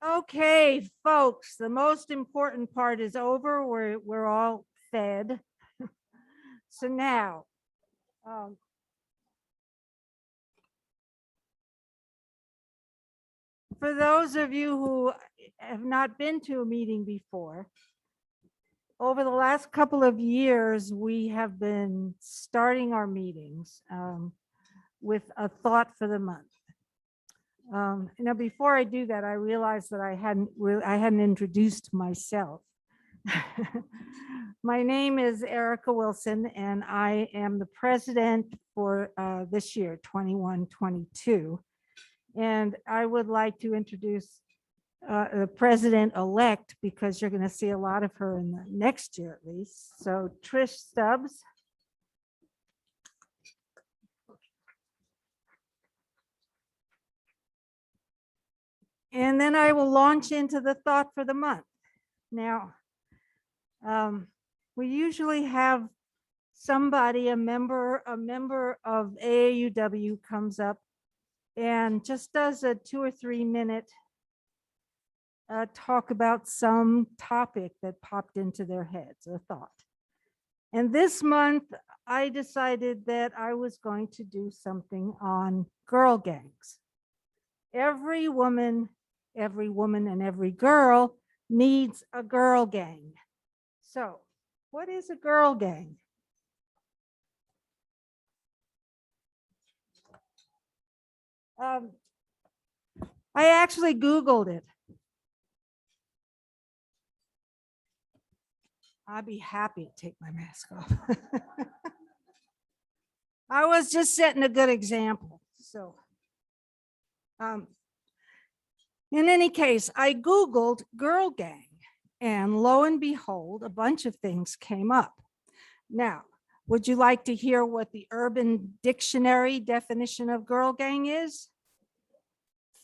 Okay, folks, the most important part is over. We're all fed. So now, for those of you who have not been to a meeting before, over the last couple of years, we have been starting our meetings with a thought for the month. Before I do that, I realized that I hadn't introduced myself. My name is Erica Wilson, and I am the president for this year, 21-22. And I would like to introduce the president-elect, because you're going to see a lot of her in the next year at least. So Trish Stubbs. And then I will launch into the thought for the month. Now, we usually have somebody, a member of AAUW comes up and just does a 2 or 3 minute talk about some topic that popped into their heads, a thought. And this month, I decided that I was going to do something on girl gangs. Every woman and every girl needs a girl gang. So, what is a girl gang? I actually Googled it. I'd be happy to take my mask off. I was just setting a good example. So, in any case, I Googled girl gang, and lo and behold, a bunch of things came up. Now, would you like to hear what the Urban Dictionary definition of girl gang is?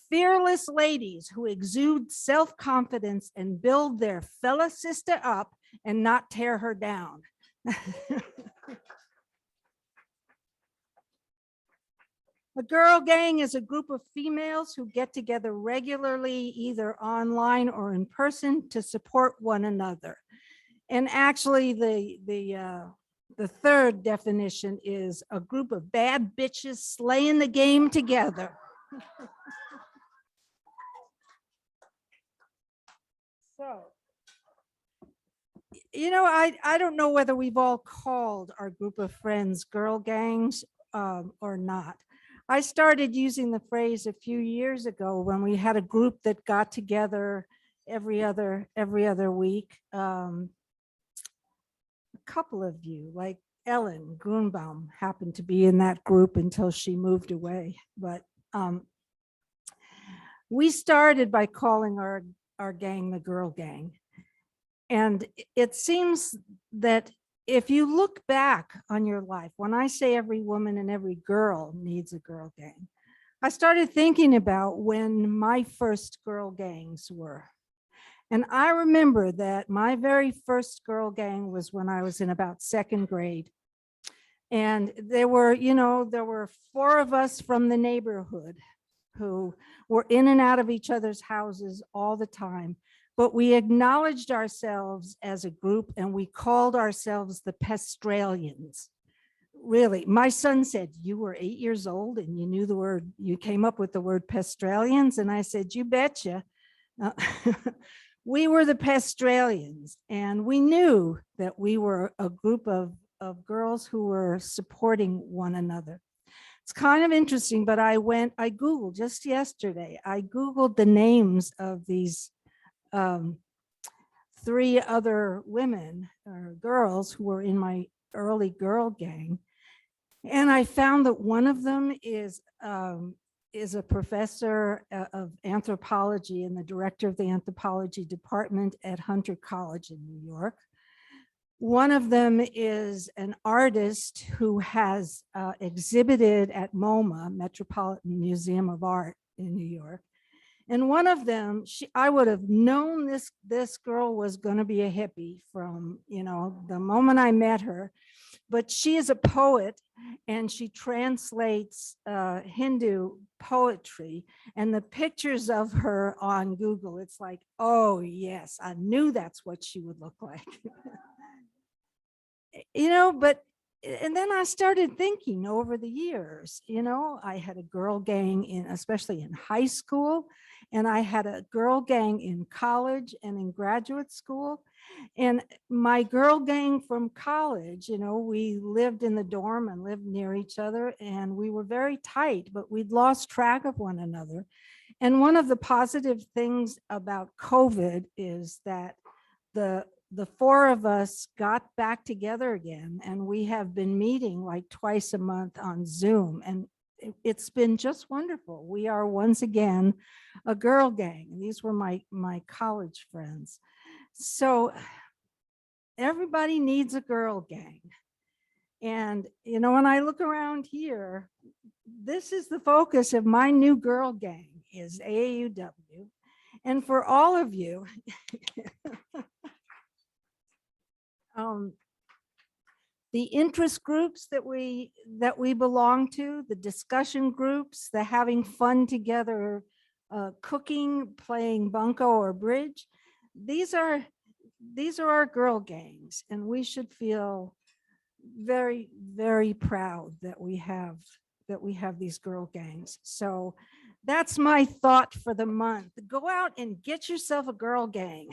Fearless ladies who exude self-confidence and build their fellow sister up and not tear her down. A girl gang is a group of females who get together regularly, either online or in person, to support one another. And actually, the third definition is a group of bad bitches slaying the game together. So, I don't know whether we've all called our group of friends girl gangs or not. I started using the phrase a few years ago when we had a group that got together every other week. A couple of you, like Ellen Grunbaum, happened to be in that group until she moved away. But we started by calling our gang the girl gang. And it seems that if you look back on your life, when I say every woman and every girl needs a girl gang, I started thinking about when my first girl gangs were. And I remember that my very first girl gang was when I was in about 2nd grade. And there were 4 of us from the neighborhood who were in and out of each other's houses all the time. But we acknowledged ourselves as a group, and we called ourselves the Pestralians. Really, my son said, "You were 8 years old and you knew the word, you came up with the word Pestralians?" And I said, "You betcha." We were the Pestralians, and we knew that we were a group of girls who were supporting one another. It's kind of interesting, but I Googled just yesterday, I Googled the names of these 3 other women or girls who were in my early girl gang. And I found that one of them is a professor of anthropology and the director of the anthropology department at Hunter College in New York. One of them is an artist who has exhibited at MoMA, Metropolitan Museum of Art in New York. And one of them, I would have known this girl was going to be a hippie from, the moment I met her. But she is a poet, and she translates Hindu poetry, and the pictures of her on Google, it's like, oh yes, I knew that's what she would look like. But and then I started thinking over the years, I had a girl gang especially in high school, and I had a girl gang in college and in graduate school. And my girl gang from college, we lived in the dorm and lived near each other, and we were very tight, but we'd lost track of one another. And one of the positive things about COVID is that the four of us got back together again, and we have been meeting like twice a month on Zoom, and it's been just wonderful. We are once again a girl gang. These were my college friends. So everybody needs a girl gang. And, when I look around here, this is the focus of my new girl gang is AAUW. And for all of you, the interest groups that we belong to, the discussion groups, the having fun together, cooking, playing bunco or bridge, these are our girl gangs, and we should feel very, very proud that we have these girl gangs. So that's my thought for the month. Go out and get yourself a girl gang.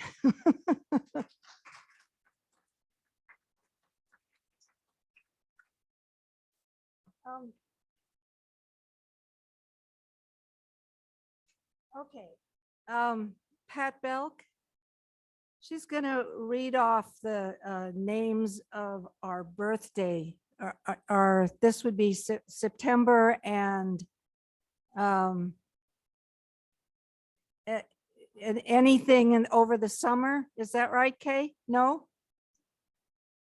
Okay. Pat Belk, she's going to read off the names of our birthday. This would be September and anything over the summer. Is that right, Kay? No?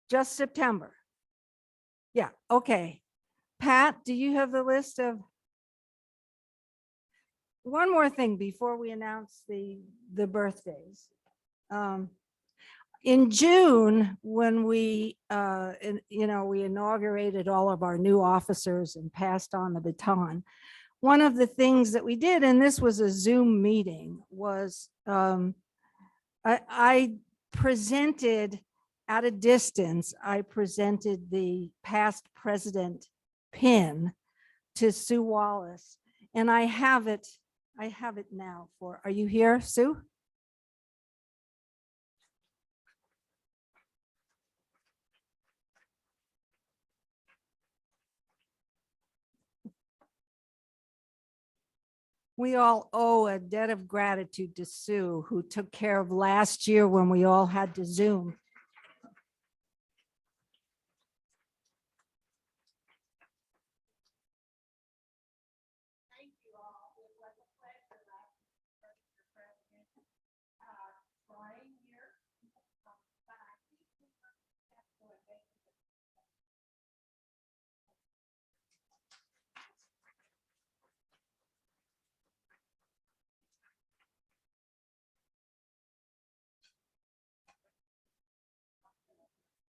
Just September. Yeah, okay. Pat, do you have the list of? One more thing before we announce the birthdays. In June, when we inaugurated all of our new officers and passed on the baton, one of the things that we did, and this was a Zoom meeting, was I presented at a distance, I presented the past president pin to Sue Wallace, and I have it now are you here, Sue? We all owe a debt of gratitude to Sue, who took care of last year when we all had to Zoom.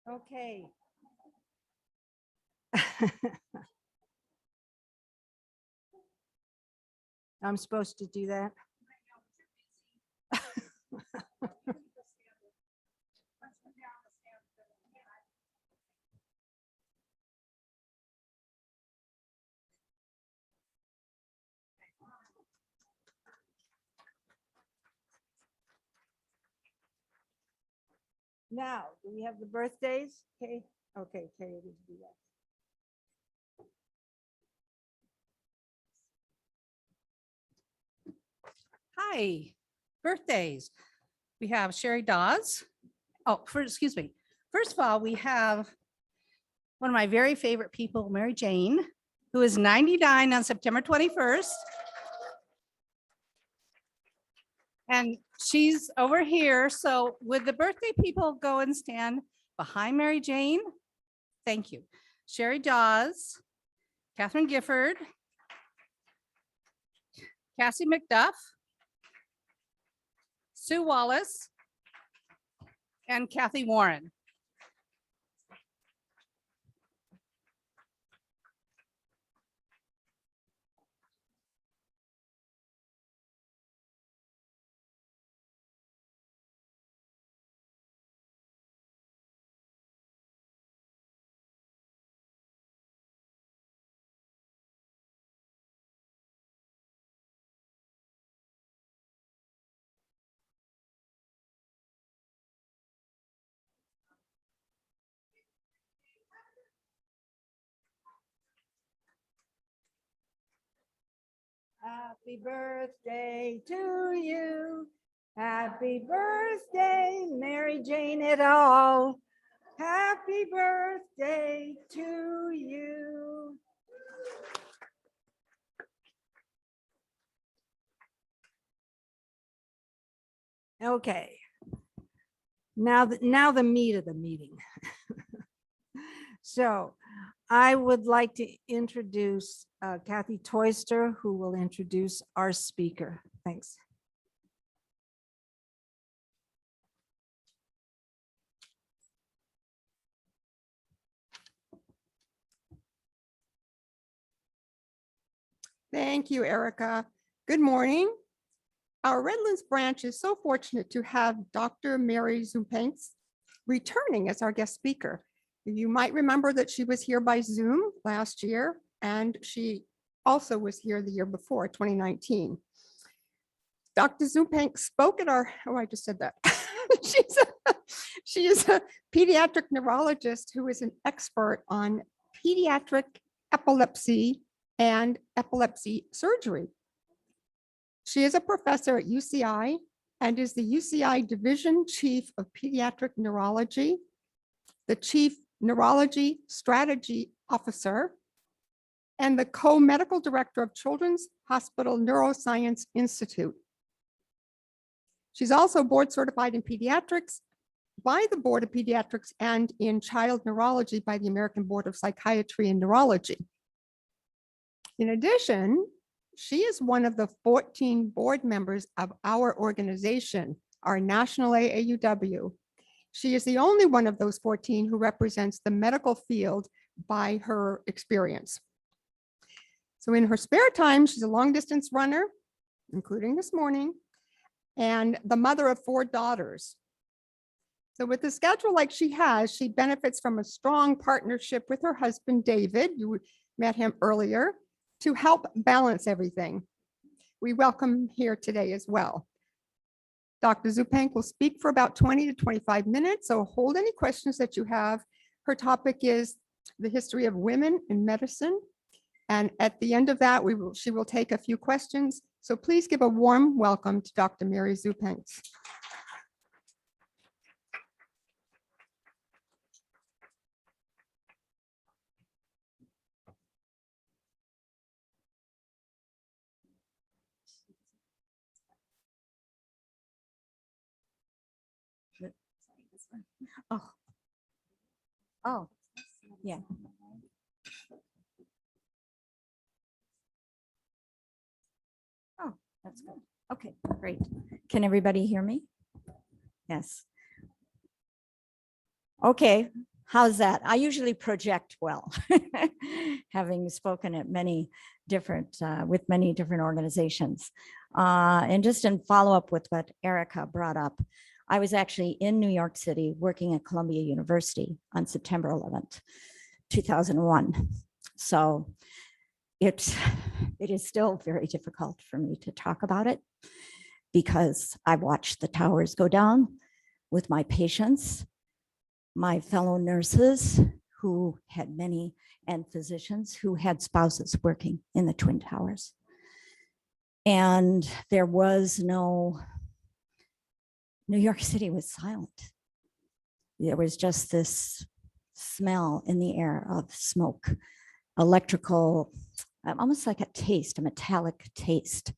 Okay. I'm supposed to do that. Now, do we have the birthdays? Okay, okay, Kay, we do that. Hi, birthdays. We have Sherry Dawes. Oh, excuse me. First of all, we have one of my very favorite people, Mary Jane, who is 99 on September 21st. And she's over here. So would the birthday people go and stand behind Mary Jane? Thank you. Sherry Dawes, Catherine Gifford, Cassie McDuff, Sue Wallace, and Kathy Warren. Happy birthday to you. Happy birthday, Mary Jane et al. Happy birthday to you. Okay. Now the meat of the meeting. So I would like to introduce Kathy Toyster, who will introduce our speaker. Thanks. Thank you, Erica. Good morning. Our Redlands branch is so fortunate to have Dr. Mary Zupanks returning as our guest speaker. You might remember that she was here by Zoom last year, and she also was here the year before, 2019. Dr. Zupanks spoke at our, oh, I just said that. She is a pediatric neurologist who is an expert on pediatric epilepsy and epilepsy surgery. She is a professor at UCI and is the UCI Division Chief of Pediatric Neurology, the Chief Neurology Strategy Officer, and the Co-Medical Director of Children's Hospital Neuroscience Institute. She's also board certified in pediatrics by the Board of Pediatrics and in child neurology by the American Board of Psychiatry and Neurology. In addition, she is one of the 14 board members of our organization, our national AAUW. She is the only one of those 14 who represents the medical field by her experience. So in her spare time, she's a long distance runner, including this morning, and the mother of 4 daughters. So with the schedule like she has, she benefits from a strong partnership with her husband, David. You met him earlier, to help balance everything. We welcome here today as well. Dr. Zupank will speak for about 20 to 25 minutes, so hold any questions that you have. Her topic is the history of women in medicine. And at the end of that, she will take a few questions. So please give a warm welcome to Dr. Mary Zupank. Oh, yeah. Oh, that's good. Okay, great. Can everybody hear me? Yes. Okay, how's that? I usually project well, having spoken at many different, with many different organizations. And just in follow-up with what Erica brought up, I was actually in New York City working at Columbia University on September 11th, 2001. So it is still very difficult for me to talk about it because I watched the towers go down with my patients, my fellow nurses who had many, and physicians who had spouses working in the Twin Towers. And there was no, New York City was silent. There was just this smell in the air of smoke, electrical, almost like a taste, a metallic taste.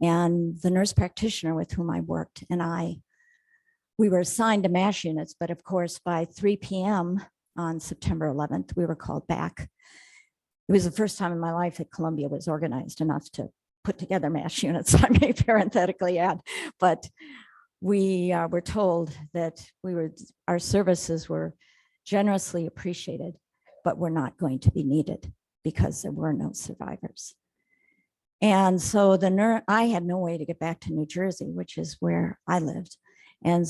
And the nurse practitioner with whom I worked and we were assigned to MASH units, but of course by 3 p.m. on September 11th, we were called back. It was the first time in my life that Columbia was organized enough to put together MASH units, I may parenthetically add, but we were told that our services were generously appreciated, but were not going to be needed because there were no survivors. And so I had no way to get back to New Jersey, which is where I lived. And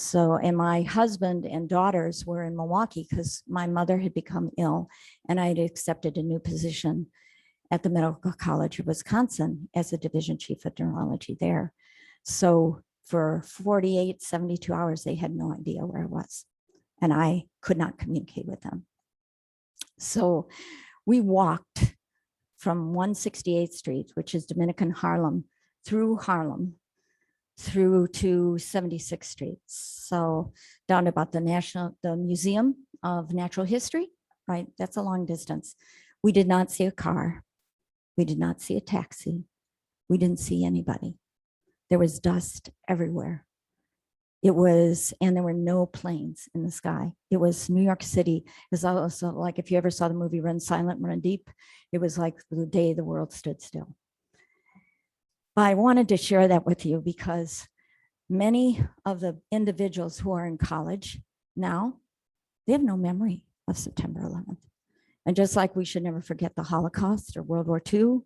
my husband and daughters were in Milwaukee because my mother had become ill and I had accepted a new position at the Medical College of Wisconsin as a division chief of neurology there. So for 48, 72 hours, they had no idea where I was and I could not communicate with them. So we walked from 168th Street, which is Dominican Harlem, through to 76th Street. So down to about the Museum of Natural History, right? That's a long distance. We did not see a car. We did not see a taxi. We didn't see anybody. There was dust everywhere. And there were no planes in the sky. It was New York City. It was also like, if you ever saw the movie Run Silent, Run Deep, it was like the day the world stood still. But I wanted to share that with you because many of the individuals who are in college now, they have no memory of September 11th. And just like we should never forget the Holocaust or World War II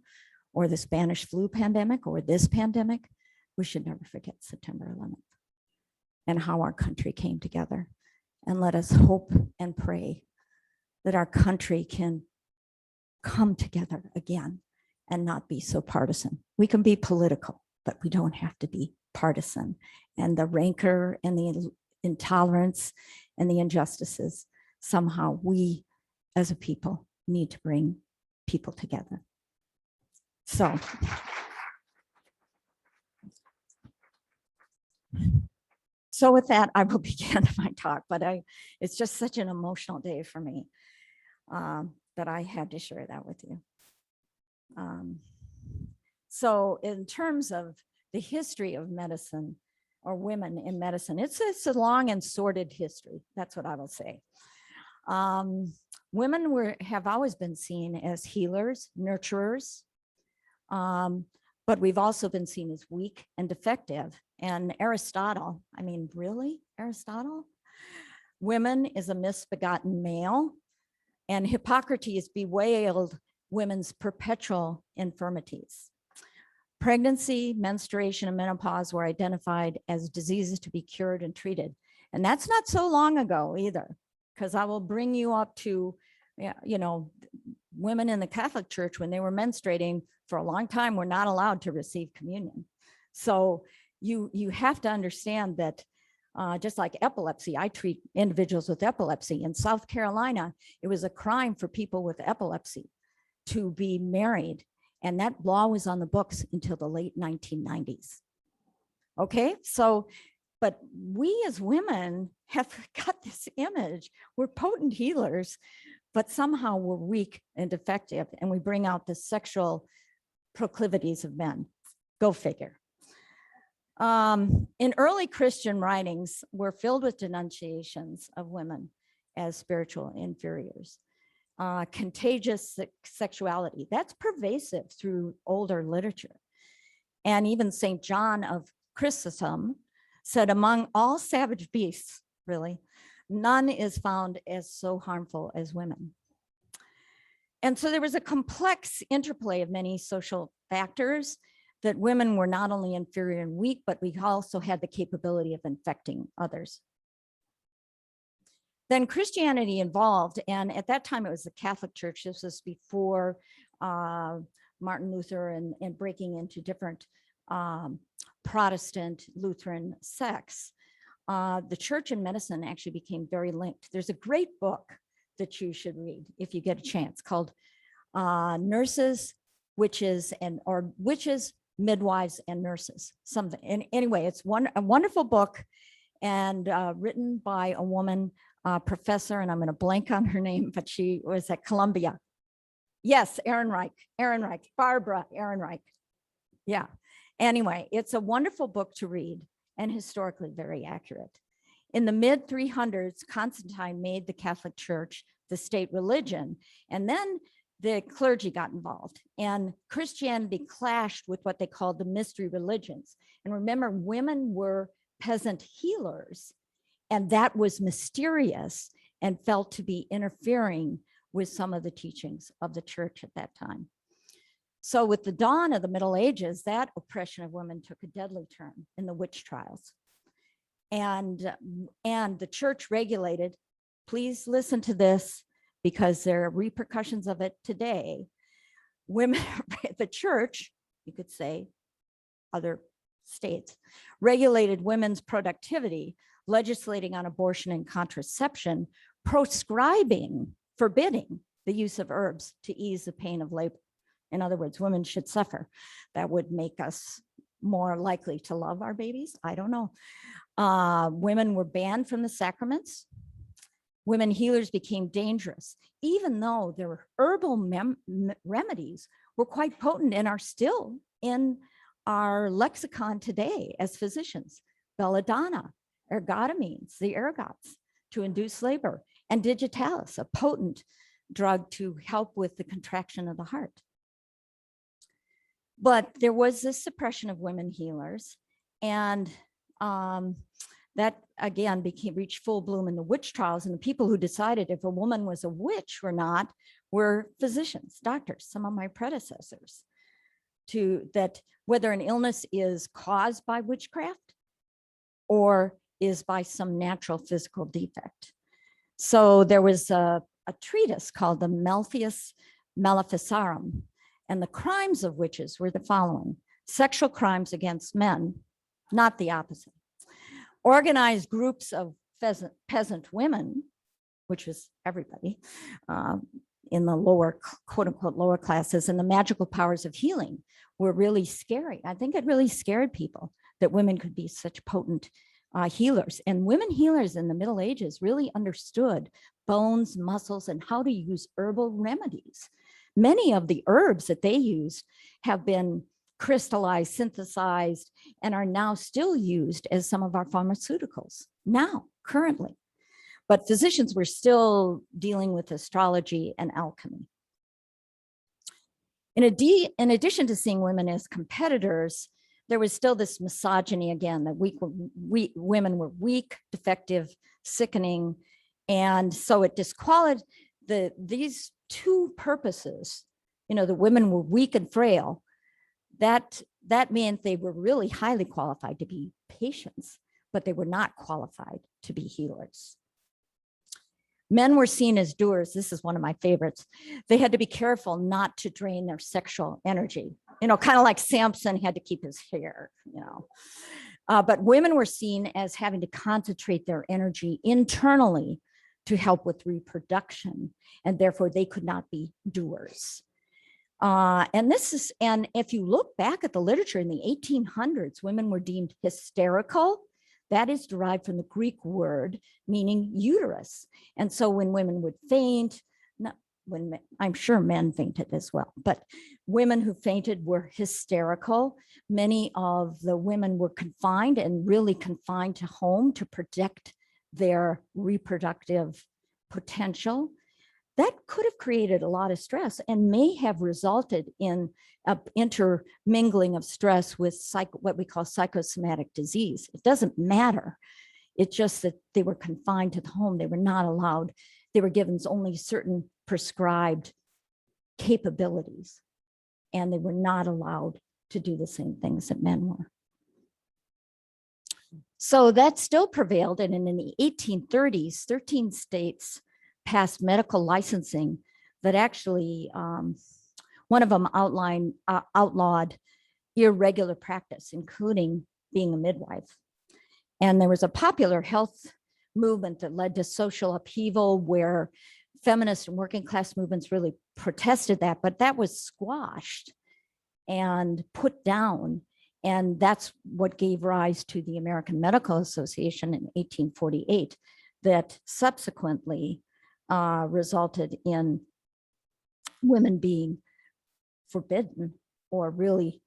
or the Spanish flu pandemic or this pandemic, we should never forget September 11th and how our country came together. And let us hope and pray that our country can come together again and not be so partisan. We can be political, but we don't have to be partisan. And the rancor and the intolerance and the injustices, somehow we as a people need to bring people together. So with that, I will begin my talk, but it's just such an emotional day for me that I had to share that with you. So in terms of the history of medicine or women in medicine, it's a long and sordid history. That's what I will say. Women have always been seen as healers, nurturers, but we've also been seen as weak and defective. And Aristotle, I mean, really, Aristotle? Women is a misbegotten male, and Hippocrates bewailed women's perpetual infirmities. Pregnancy, menstruation, and menopause were identified as diseases to be cured and treated. And that's not so long ago either, because I will bring you up to, women in the Catholic Church, when they were menstruating for a long time, were not allowed to receive communion. So you have to understand that just like epilepsy, I treat individuals with epilepsy. In South Carolina, it was a crime for people with epilepsy to be married. And that law was on the books until the late 1990s. Okay, so, but we as women have got this image. We're potent healers, but somehow we're weak and defective, and we bring out the sexual proclivities of men. Go figure. In early Christian writings were filled with denunciations of women as spiritual inferiors. Contagious sexuality, that's pervasive through older literature. And even St. John of Chrysostom said, among all savage beasts, really, none is found as so harmful as women. And so there was a complex interplay of many social factors that women were not only inferior and weak, but we also had the capability of infecting others. Then Christianity evolved, and at that time it was the Catholic Church. This was before Martin Luther and breaking into different Protestant Lutheran sects. The church and medicine actually became very linked. There's a great book that you should read if you get a chance called Nurses, Witches, Midwives, and Nurses. Something. And anyway, it's a wonderful book and written by a woman, professor, and I'm going to blank on her name, but she was at Columbia. Yes, Barbara Ehrenreich. Yeah. Anyway, it's a wonderful book to read and historically very accurate. In the mid 300s, Constantine made the Catholic Church the state religion, and then the clergy got involved, and Christianity clashed with what they called the mystery religions. And remember, women were peasant healers, and that was mysterious and felt to be interfering with some of the teachings of the church at that time. So with the dawn of the Middle Ages, that oppression of women took a deadly turn in the witch trials. And the church regulated, please listen to this, because there are repercussions of it today. Women, the church, you could say, other states, regulated women's productivity, legislating on abortion and contraception, forbidding the use of herbs to ease the pain of labor. In other words, women should suffer. That would make us more likely to love our babies. I don't know. Women were banned from the sacraments. Women healers became dangerous, even though their herbal remedies were quite potent and are still in our lexicon today as physicians. Belladonna, ergotamines, the ergots to induce labor, and digitalis, a potent drug to help with the contraction of the heart. But there was this suppression of women healers, and that again reached full bloom in the witch trials, and the people who decided if a woman was a witch or not were physicians, doctors, some of my predecessors, to that whether an illness is caused by witchcraft or is by some natural physical defect. So there was a treatise called the Malleus Maleficarum, and the crimes of witches were the following: sexual crimes against men, not the opposite. Organized groups of peasant women, which was everybody in the lower, quote unquote, lower classes, and the magical powers of healing were really scary. I think it really scared people that women could be such potent healers. And women healers in the Middle Ages really understood bones, muscles, and how to use herbal remedies. Many of the herbs that they used have been crystallized, synthesized, and are now still used as some of our pharmaceuticals now, currently. But physicians were still dealing with astrology and alchemy. In addition to seeing women as competitors, there was still this misogyny again, that women were weak, defective, sickening. And so it disqualified these two purposes, the women were weak and frail. That meant they were really highly qualified to be patients, but they were not qualified to be healers. Men were seen as doers. This is one of my favorites. They had to be careful not to drain their sexual energy, kind of like Samson had to keep his hair, But women were seen as having to concentrate their energy internally to help with reproduction, and therefore they could not be doers. And if you look back at the literature in the 1800s, women were deemed hysterical. That is derived from the Greek word meaning uterus. And so when women would faint, I'm sure men fainted as well, but women who fainted were hysterical. Many of the women were confined and really confined to home to protect their reproductive potential. That could have created a lot of stress and may have resulted in an intermingling of stress with what we call psychosomatic disease. It doesn't matter. It's just that they were confined to the home. They were not allowed. They were given only certain prescribed capabilities, and they were not allowed to do the same things that men were. So that still prevailed. And in the 1830s, 13 states passed medical licensing that actually, one of them outlawed irregular practice, including being a midwife. And there was a popular health movement that led to social upheaval where feminist and working class movements really protested that, but that was squashed and put down. And that's what gave rise to the American Medical Association in 1848 that subsequently resulted in women being forbidden or really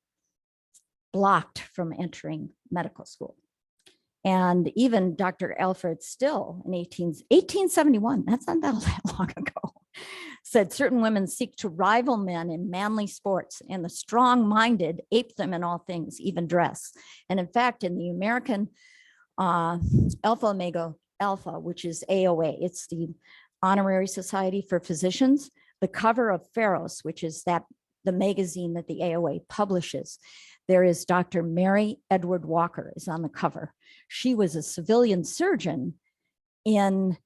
blocked from entering medical school. And even Dr. Alfred Still in 1871, that's not that long ago, said certain women seek to rival men in manly sports, and the strong-minded ape them in all things, even dress. And in fact, in the American Alpha Omega Alpha, which is AOA, it's the Honorary Society for Physicians, the cover of Pharos, which is the magazine that the AOA publishes, there is Dr. Mary Edward Walker is on the cover. She was a civilian surgeon in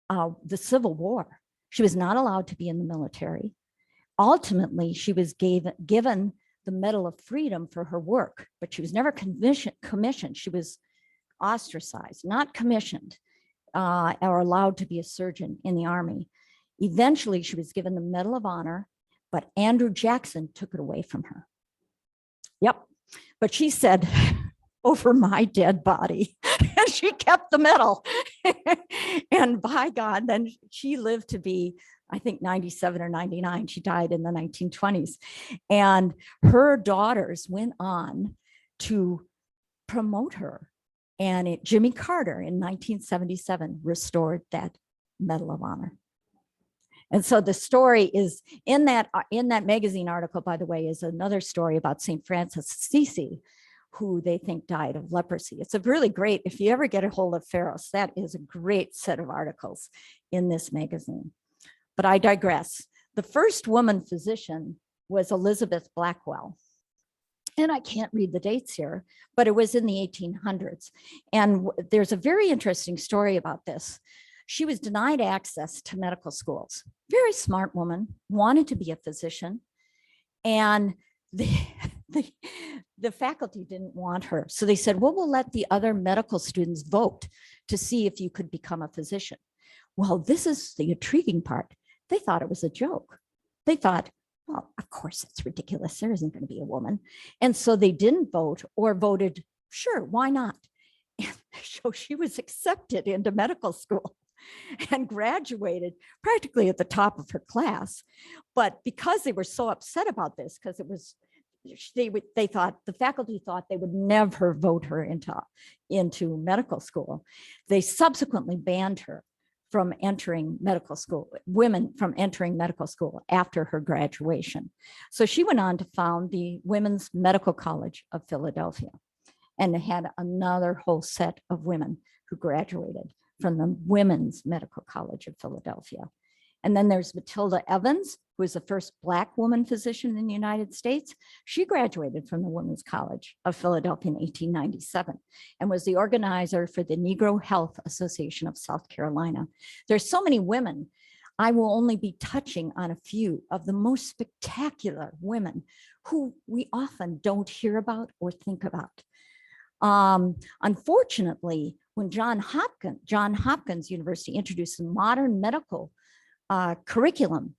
the Civil War. She was not allowed to be in the military. Ultimately, she was given the Medal of Freedom for her work, but she was never commissioned. She was ostracized, not commissioned, or allowed to be a surgeon in the Army. Eventually, she was given the Medal of Honor, but Andrew Jackson took it away from her. Yep. But she said, over my dead body, and she kept the medal. And by God, then she lived to be, I think, 97 or 99. She died in the 1920s. And her daughters went on to promote her. And Jimmy Carter in 1977 restored that Medal of Honor. And so the story is in that magazine article, by the way, is another story about St. Francis Assisi, who they think died of leprosy. It's a really great, if you ever get a hold of Pharos, that is a great set of articles in this magazine. But I digress. The first woman physician was Elizabeth Blackwell. And I can't read the dates here, but it was in the 1800s. And there's a very interesting story about this. She was denied access to medical schools. Very smart woman, wanted to be a physician. And the faculty didn't want her. So they said, well, we'll let the other medical students vote to see if you could become a physician. Well, this is the intriguing part. They thought it was a joke. They thought, well, of course, it's ridiculous. There isn't going to be a woman. And so they didn't vote or voted, sure, why not? And so she was accepted into medical school and graduated practically at the top of her class. But because they were so upset about this, because it was, they thought, the faculty thought they would never vote her into medical school. They subsequently banned her from entering medical school, women from entering medical school after her graduation. So she went on to found the Women's Medical College of Philadelphia and had another whole set of women who graduated from the Women's Medical College of Philadelphia. And then there's Matilda Evans, who was the first Black woman physician in the United States. She graduated from the Women's College of Philadelphia in 1897 and was the organizer for the Negro Health Association of South Carolina. There's so many women. I will only be touching on a few of the most spectacular women who we often don't hear about or think about. Unfortunately, when Johns Hopkins University introduced the modern medical curriculum,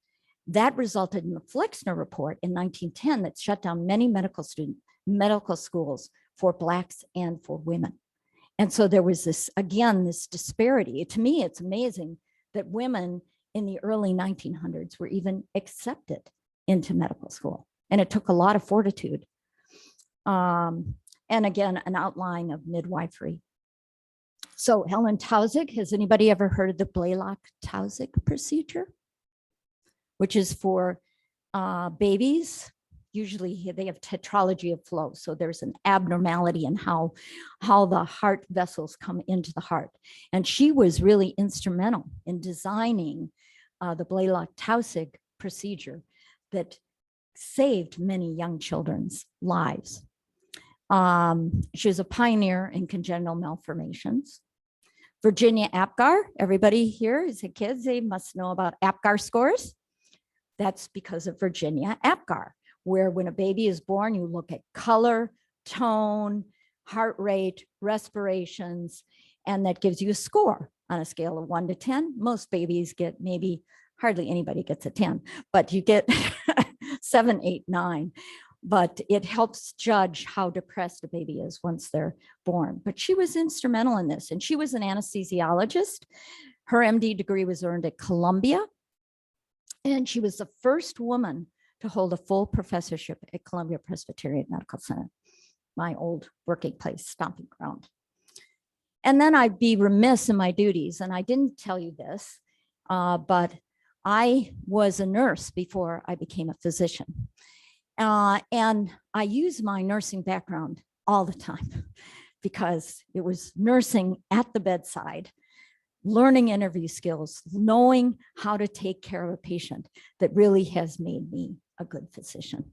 that resulted in the Flexner Report in 1910 that shut down many medical schools for Blacks and for women. And so there was this, again, this disparity. To me, it's amazing that women in the early 1900s were even accepted into medical school. And it took a lot of fortitude. And again, an outline of midwifery. So Helen Taussig, has anybody ever heard of the Blaylock-Taussig procedure? Which is for babies. Usually they have tetralogy of flow. So there's an abnormality in how the heart vessels come into the heart. And she was really instrumental in designing the Blaylock-Taussig procedure that saved many young children's lives. She was a pioneer in congenital malformations. Virginia Apgar, everybody here is kids, they must know about Apgar scores. That's because of Virginia Apgar, where when a baby is born, you look at color, tone, heart rate, respirations, and that gives you a score on a scale of 1 to 10. Most babies get maybe, hardly anybody gets a 10, but you get 7, 8, 9. But it helps judge how depressed a baby is once they're born. But she was instrumental in this, and she was an anesthesiologist. Her MD degree was earned at Columbia, and she was the first woman to hold a full professorship at Columbia Presbyterian Medical Center, my old working place, stomping ground. And then I'd be remiss in my duties, and I didn't tell you this, but I was a nurse before I became a physician. And I use my nursing background all the time because it was nursing at the bedside, learning interview skills, knowing how to take care of a patient that really has made me a good physician.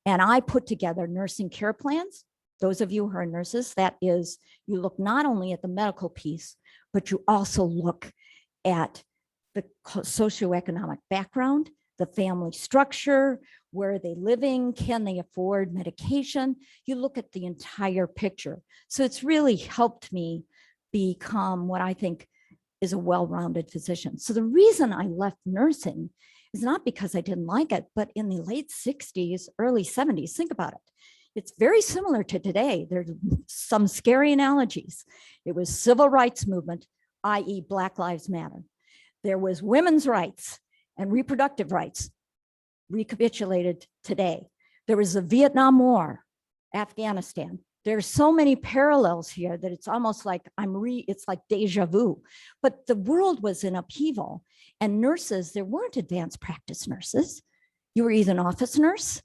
And I put together nursing care plans. Those of you who are nurses, that is, you look not only at the medical piece, but you also look at the socioeconomic background, the family structure, where are they living, can they afford medication? You look at the entire picture. So it's really helped me become what I think is a well-rounded physician. So the reason I left nursing is not because I didn't like it, but in the late 60s, early 70s, think about it. It's very similar to today. There's some scary analogies. It was civil rights movement, i.e. Black Lives Matter. There was women's rights and reproductive rights, recapitulated today. There was the Vietnam War, Afghanistan. There's so many parallels here that it's almost like it's like deja vu. But the world was in upheaval, and nurses, there weren't advanced practice nurses. You were either an office nurse,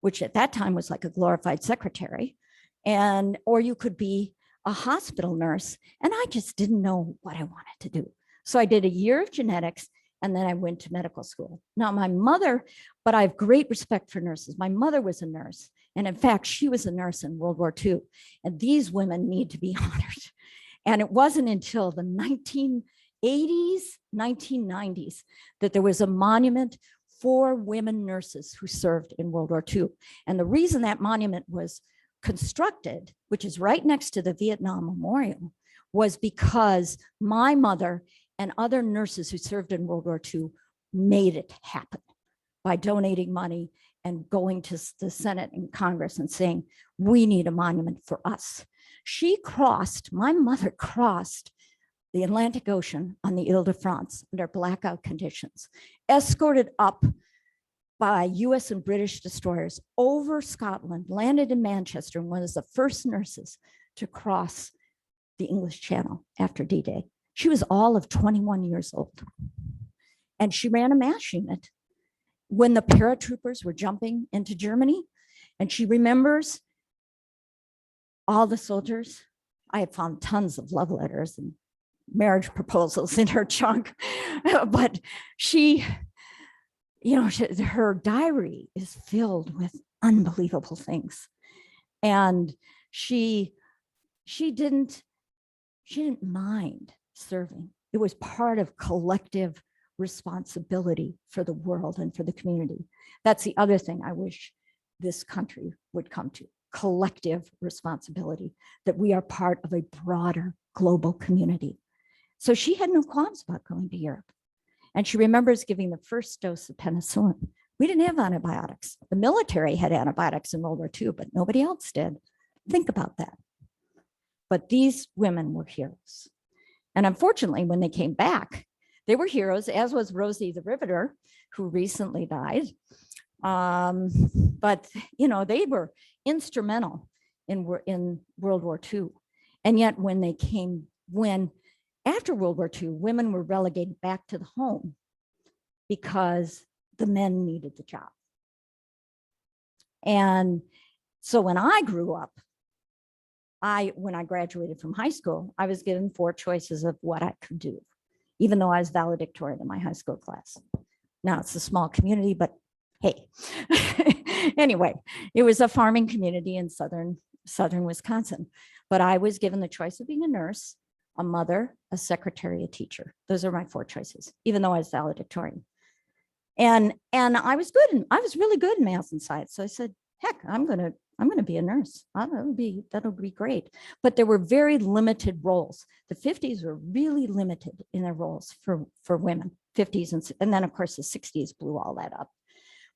which at that time was like a glorified secretary, or you could be a hospital nurse. And I just didn't know what I wanted to do. So I did a year of genetics, and then I went to medical school. Now but I have great respect for nurses. My mother was a nurse. And in fact, she was a nurse in World War II. And these women need to be honored. And it wasn't until the 1980s, 1990s, that there was a monument for women nurses who served in World War II. And the reason that monument was constructed, which is right next to the Vietnam Memorial, was because my mother and other nurses who served in World War II made it happen by donating money and going to the Senate and Congress and saying, we need a monument for us. My mother crossed the Atlantic Ocean on the Ile-de-France under blackout conditions, escorted up by US and British destroyers over Scotland, landed in Manchester, and was the first nurses to cross the English Channel after D-Day. She was all of 21 years old. And she ran a MASH unit when the paratroopers were jumping into Germany. And she remembers all the soldiers. I have found tons of love letters and marriage proposals in her trunk, but her diary is filled with unbelievable things. And she didn't mind serving. It was part of collective responsibility for the world and for the community. That's the other thing I wish this country would come to: collective responsibility, that we are part of a broader global community. So she had no qualms about going to Europe. And she remembers giving the first dose of penicillin. We didn't have antibiotics. The military had antibiotics in World War II, but nobody else did. Think about that. But these women were heroes. And unfortunately, when they came back, they were heroes, as was Rosie the Riveter, who recently died. But they were instrumental in World War II. And yet after World War II, women were relegated back to the home because the men needed the job. And so when I grew up, when I graduated from high school, I was given 4 choices of what I could do, even though I was valedictorian in my high school class. Now it's a small community, but hey. Anyway, it was a farming community in southern Wisconsin. But I was given the choice of being a nurse, a mother, a secretary, a teacher. Those are my 4 choices, even though I was valedictorian. And I was good, and I was really good in math and science. So I said, heck, I'm gonna be a nurse. That'll be great. But there were very limited roles. The 50s were really limited in their roles for women. 50s and then of course the 60s blew all that up.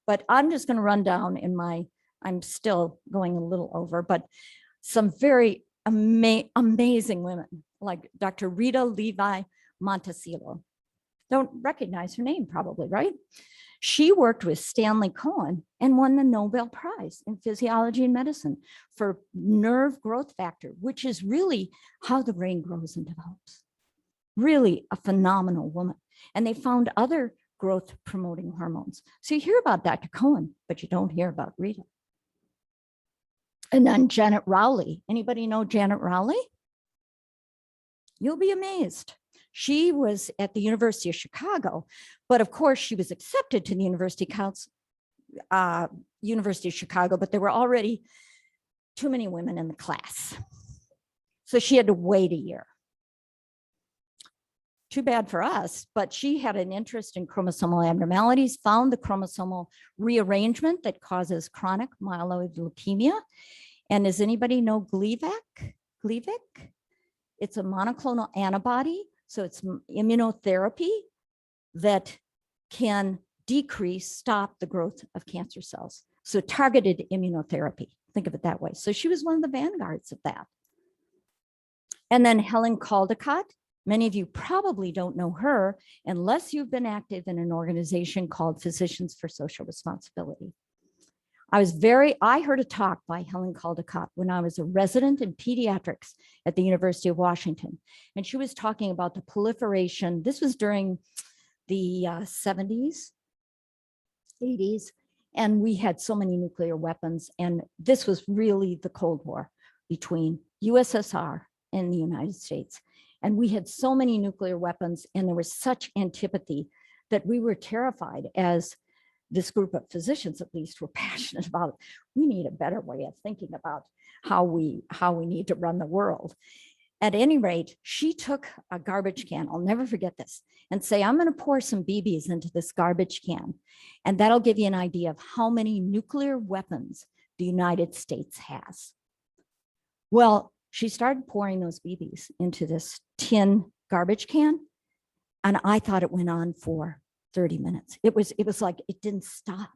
But I'm just going to run down I'm still going a little over, but some very amazing women like Dr. Rita Levi Montesillo. Don't recognize her name probably, right? She worked with Stanley Cohen and won the Nobel Prize in Physiology and Medicine for nerve growth factor, which is really how the brain grows and develops. Really a phenomenal woman. And they found other growth promoting hormones. So you hear about Dr. Cohen, but you don't hear about Rita. And then Janet Rowley. Anybody know Janet Rowley? You'll be amazed. She was at the University of Chicago, but of course she was accepted to the University of Chicago, but there were already too many women in the class. So she had to wait a year. Too bad for us, but she had an interest in chromosomal abnormalities, found the chromosomal rearrangement that causes chronic myeloid leukemia. And does anybody know Gleevec? It's a monoclonal antibody. So it's immunotherapy that can stop the growth of cancer cells. So targeted immunotherapy, think of it that way. So she was one of the vanguards of that. And then Helen Caldecott, many of you probably don't know her unless you've been active in an organization called Physicians for Social Responsibility. I heard a talk by Helen Caldecott when I was a resident in pediatrics at the University of Washington. And she was talking about the proliferation. This was during the 70s, 80s, and we had so many nuclear weapons. And this was really the Cold War between USSR and the United States. And we had so many nuclear weapons, and there was such antipathy that we were terrified, as this group of physicians at least were passionate about. We need a better way of thinking about how we need to run the world. At any rate, she took a garbage can, I'll never forget this, and say, I'm going to pour some BBs into this garbage can, and that'll give you an idea of how many nuclear weapons the United States has. Well, she started pouring those BBs into this tin garbage can, and I thought it went on for 30 minutes. It was like it didn't stop.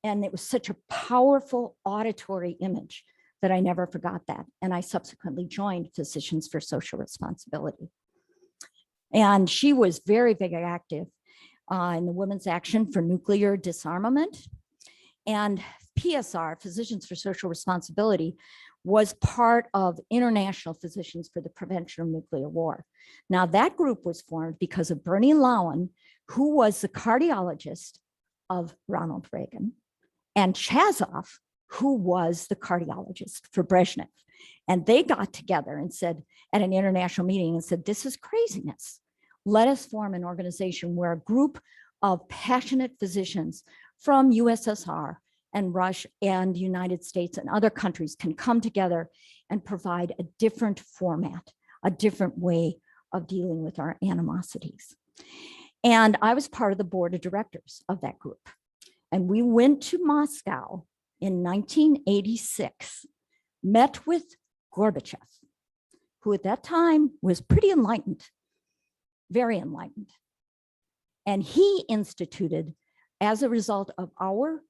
And it was such a powerful auditory image that I never forgot that. And I subsequently joined Physicians for Social Responsibility. And she was very, very active in the Women's Action for Nuclear Disarmament. And PSR, Physicians for Social Responsibility, was part of International Physicians for the Prevention of Nuclear War. Now, that group was formed because of Bernie Lowen, who was the cardiologist of Ronald Reagan, and Chazov, who was the cardiologist for Brezhnev. And they got together and said, at an international meeting, and said, this is craziness. Let us form an organization where a group of passionate physicians from USSR and Russia and United States and other countries can come together and provide a different format, a different way of dealing with our animosities. And I was part of the board of directors of that group. And we went to Moscow in 1986, met with Gorbachev, who at that time was pretty enlightened, very enlightened. And he instituted, as a result of our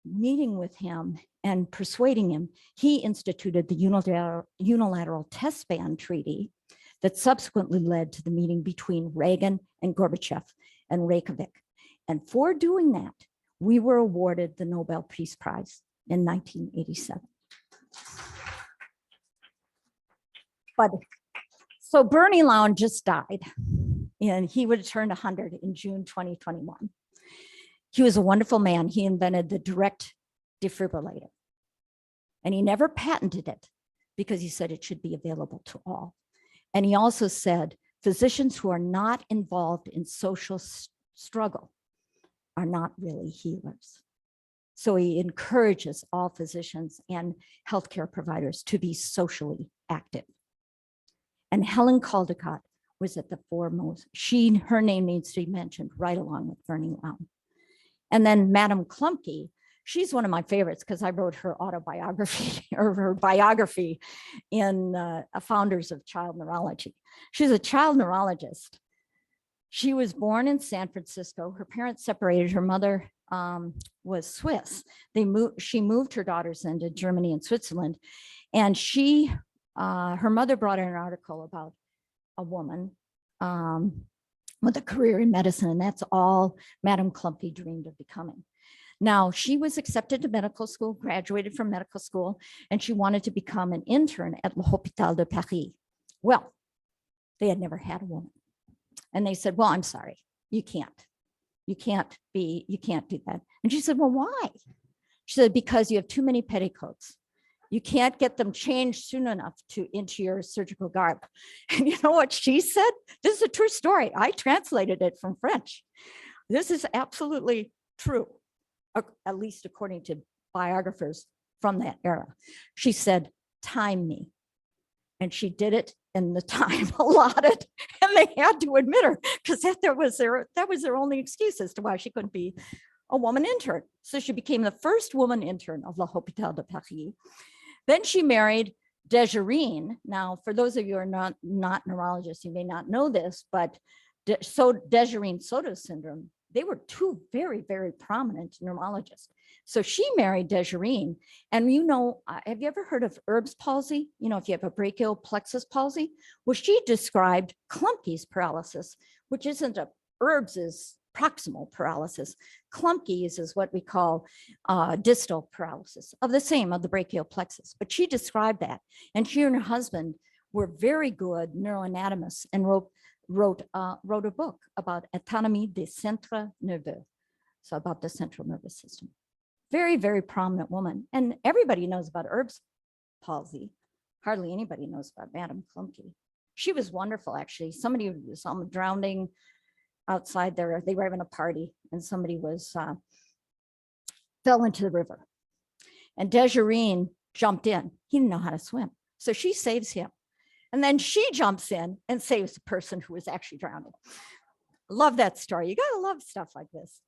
meeting with him and persuading him, he instituted the unilateral test ban treaty that subsequently led to the meeting between Reagan and Gorbachev and Reykjavik. And for doing that, we were awarded the Nobel Peace Prize in 1987. But so Bernie Lowen just died, and he would have turned 100 in June 2021. He was a wonderful man. He invented the direct defibrillator, and he never patented it because he said it should be available to all. And he also said physicians who are not involved in social struggle are not really healers. So he encourages all physicians and healthcare providers to be socially active. And Helen Caldecott was at the foremost. Her name needs to be mentioned right along with Bernie Lowen. And then Madame Klumpke, she's one of my favorites because I wrote her autobiography or her biography in Founders of Child Neurology. She's a child neurologist. She was born in San Francisco. Her parents separated. Her mother was Swiss. She moved her daughters into Germany and Switzerland. And her mother brought in an article about a woman with a career in medicine, and that's all Madame Klumpke dreamed of becoming. Now, she was accepted to medical school, graduated from medical school, and she wanted to become an intern at L'Hôpital de Paris. Well, they had never had a woman. And they said, well, I'm sorry, you can't do that. And she said, well, why? She said, because you have too many petticoats. You can't get them changed soon enough into your surgical garb. And you know what she said? This is a true story. I translated it from French. This is absolutely true, at least according to biographers from that era. She said, time me. And she did it in the time allotted, and they had to admit her because that was their only excuse as to why she couldn't be a woman intern. So she became the first woman intern of L'Hôpital de Paris. Then she married Desjardins. Now, for those of you who are not neurologists, you may not know this, but Desjardins-Soto syndrome They were two very, very prominent neurologists. So she married Desjardins. And have you ever heard of Erb's palsy? If you have a brachial plexus palsy, well, she described Klumpke's paralysis, which isn't Erb's is proximal paralysis. Klumpke's is what we call distal paralysis of the brachial plexus. But she described that. And she and her husband were very good neuroanatomists and wrote a book about autonomie des centres nerveux, so about the central nervous system. Very, very prominent woman. And everybody knows about Erb's palsy. Hardly anybody knows about Madame Klumpke. She was wonderful, actually. Somebody was drowning outside there. They were having a party and somebody fell into the river. And Desjardins jumped in. He didn't know how to swim. So she saves him. And then she jumps in and saves the person who was actually drowning. Love that story. You got to love stuff like this.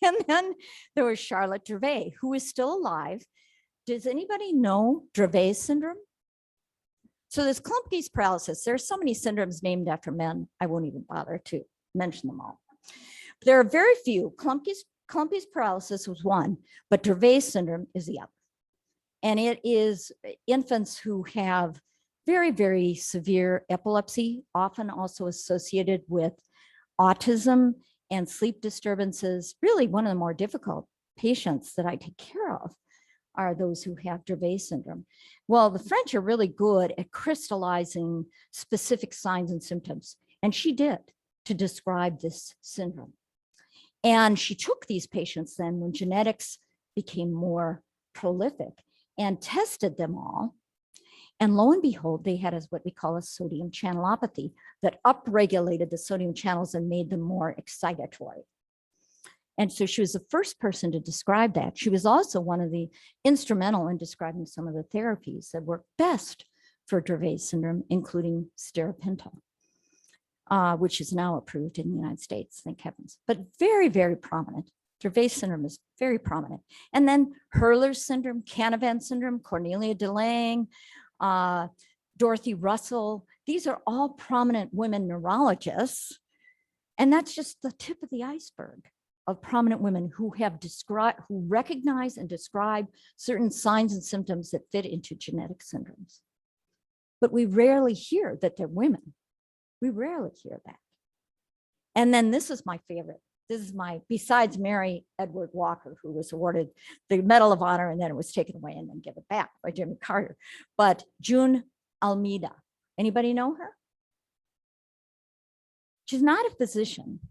And then there was Charlotte Dravet, who is still alive. Does anybody know Dravet syndrome? So there's Klumpke's paralysis. There's so many syndromes named after men, I won't even bother to mention them all. There are very few. Klumpke's paralysis was one, but Dravet syndrome is the other. And it is infants who have very, very severe epilepsy, often also associated with autism and sleep disturbances. Really, one of the more difficult patients that I take care of are those who have Dravet syndrome. Well, the French are really good at crystallizing specific signs and symptoms, and she did, to describe this syndrome. And she took these patients then when genetics became more prolific and tested them all. And lo and behold, they had what we call a sodium channelopathy that upregulated the sodium channels and made them more excitatory. And so she was the first person to describe that. She was also one of the instrumental in describing some of the therapies that work best for Dravet syndrome, including stiripintal, which is now approved in the United States, thank heavens, but very, very prominent. Dravet syndrome is very prominent. And then Hurler's syndrome, Canavan syndrome, Cornelia de Lange, Dorothy Russell. These are all prominent women neurologists. And that's just the tip of the iceberg of prominent women who who recognize and describe certain signs and symptoms that fit into genetic syndromes. But we rarely hear that they're women. We rarely hear that. And then this is my favorite. This is besides Mary Edward Walker, who was awarded the Medal of Honor and then it was taken away and then given back by Jimmy Carter. But June Almeida, anybody know her? She's not a physician,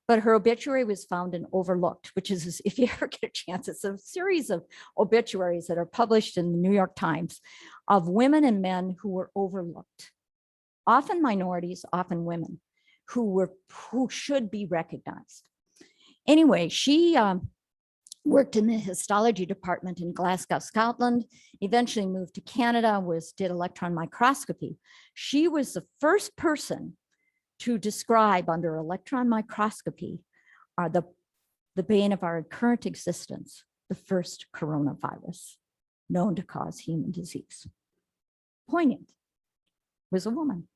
but her obituary was found and overlooked, which is, if you ever get a chance, it's a series of obituaries that are published in the New York Times of women and men who were overlooked, often minorities, often women, who should be recognized. Anyway, she worked in the histology department in Glasgow, Scotland, eventually moved to Canada, did electron microscopy. She was the first person to describe under electron microscopy the bane of our current existence, the first coronavirus known to cause human disease. Poignant, was a woman.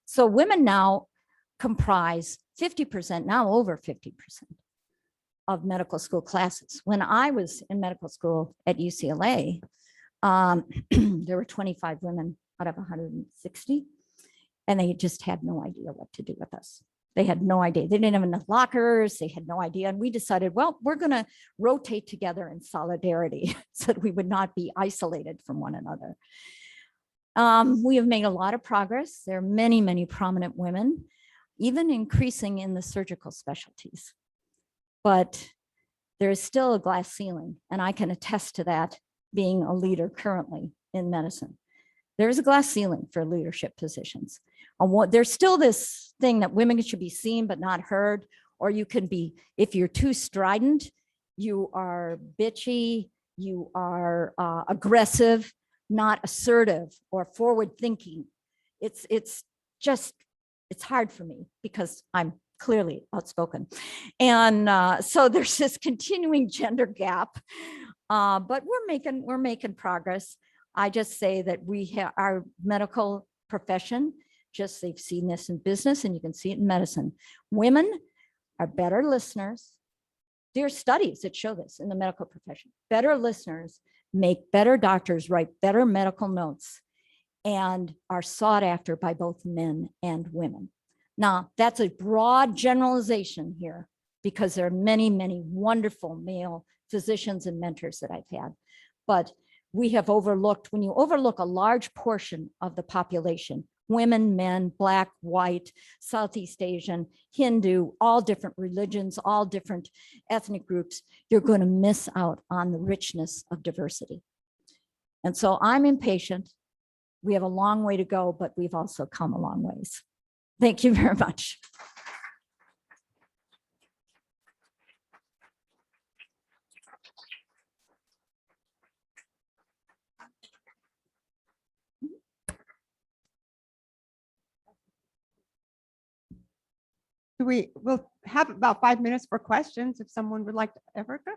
So women now comprise 50%, now over 50% of medical school classes. When I was in medical school at UCLA, there were 25 women out of 160, and they just had no idea what to do with us. They had no idea. They didn't have enough lockers. They had no idea. And we decided, well, we're going to rotate together in solidarity so that we would not be isolated from one another. We have made a lot of progress. There are many, many prominent women, even increasing in the surgical specialties. But there is still a glass ceiling, and I can attest to that being a leader currently in medicine. There is a glass ceiling for leadership positions. There's still this thing that women should be seen but not heard, or you can be, if you're too strident, you are bitchy, you are aggressive, not assertive or forward thinking. It's hard for me because I'm clearly outspoken. And so there's this continuing gender gap, but we're making progress. I just say that our medical profession, they've seen this in business and you can see it in medicine. Women are better listeners. There are studies that show this in the medical profession. Better listeners make better doctors, write better medical notes, and are sought after by both men and women. Now, that's a broad generalization here because there are many, many wonderful male physicians and mentors that I've had. But we have overlooked, when you overlook a large portion of the population, women, men, Black, white, Southeast Asian, Hindu, all different religions, all different ethnic groups, you're going to miss out on the richness of diversity. And so I'm impatient. We have a long way to go, but we've also come a long ways. Thank you very much. We'll have about 5 minutes for questions if someone would like to. Erica?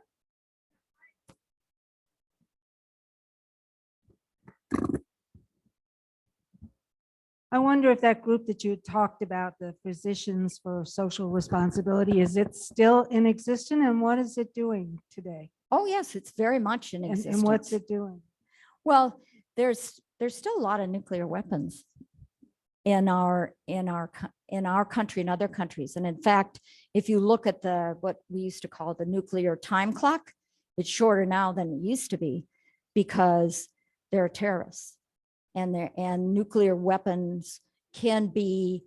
I wonder if that group that you talked about, the Physicians for Social Responsibility, is it still in existence, and what is it doing today? Oh, yes, it's very much in existence. And what's it doing? Well, there's still a lot of nuclear weapons in our country and other countries. And in fact, if you look at what we used to call the nuclear time clock, it's shorter now than it used to be because there are terrorists, and nuclear weapons can be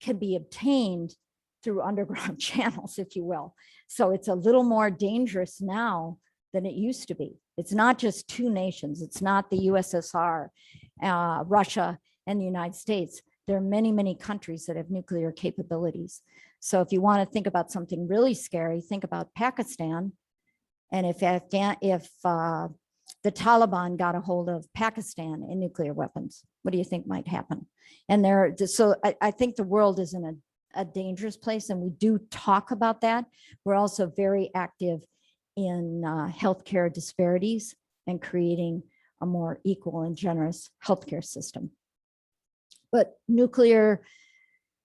obtained through underground channels, if you will. So it's a little more dangerous now than it used to be. It's not just two nations. It's not the USSR, Russia, and the United States. There are many, many countries that have nuclear capabilities. So if you want to think about something really scary, think about Pakistan. And if the Taliban got a hold of Pakistan and nuclear weapons, what do you think might happen? And so I think the world is in a dangerous place, and we do talk about that. We're also very active in healthcare disparities and creating a more equal and generous healthcare system. But nuclear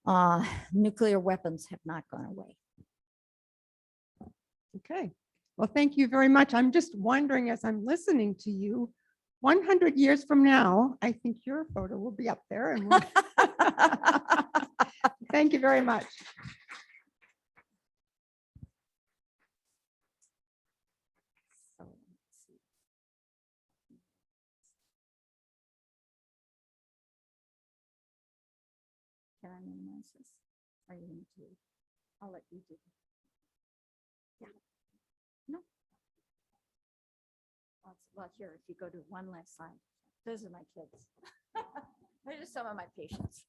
weapons have not gone away. Okay. Well, thank you very much. I'm just wondering, as I'm listening to you, 100 years from now, I think your photo will be up there. And thank you very much. Can I minimize this? Are you going to? I'll let you do. Yeah. No. Well, here, if you go to one last slide, those are my kids. They're just some of my patients.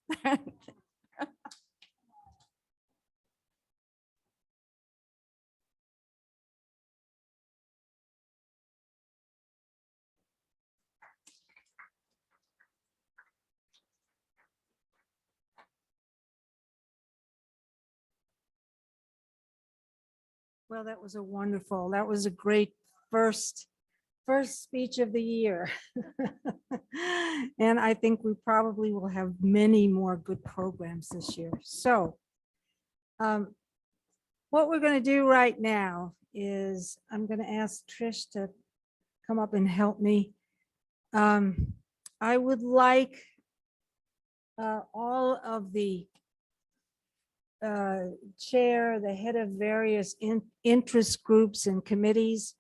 Well, that was that was a great first speech of the year. And I think we probably will have many more good programs this year. So what we're going to do right now is I'm going to ask Trish to come up and help me. I would like all of the chair, the head of various interest groups and committees.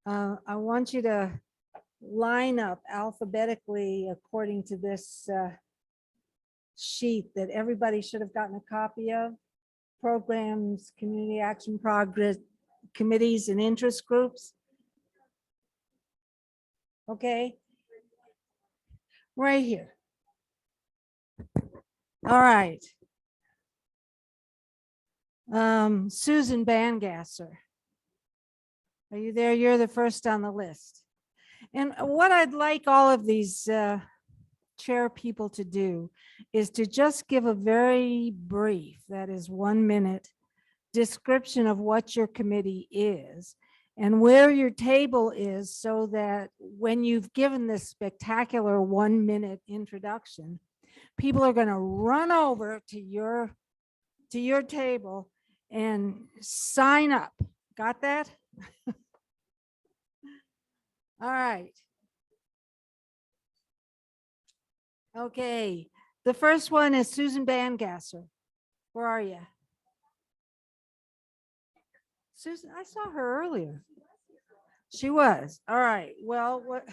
I want you to line up alphabetically according to this sheet that everybody should have gotten a copy of. Programs, community action progress, committees and interest groups. Okay. Right here. All right. Susan Bangasser. Are you there? You're the first on the list. And what I'd like all of these chair people to do is to just give a very brief, that is 1 minute, description of what your committee is and where your table is, so that when you've given this spectacular 1 minute introduction, people are going to run over to your to your table and sign up. Got that? All right. Okay, the first one is Susan Bangasser. Where are you? Susan, I saw her earlier. She was. All right. Well, what?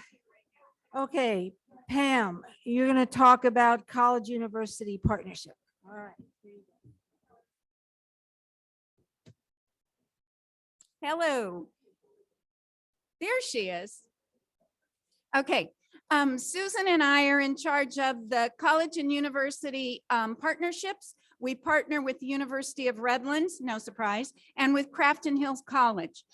Okay, Pam, you're going to talk about college-university partnership. All right. Here you go. Hello. There she is. Okay, Susan and I are in charge of the college and university partnerships. We partner with the University of Redlands, no surprise, and with Crafton Hills College.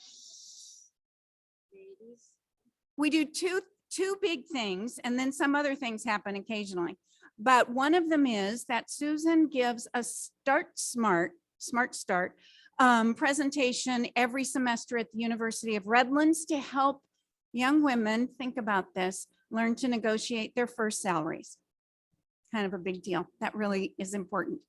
We do two big things, and then some other things happen occasionally. But one of them is that Susan gives a Smart Start presentation every semester at the University of Redlands to help young women, think about this, learn to negotiate their first salaries. Kind of a big deal. That really is important.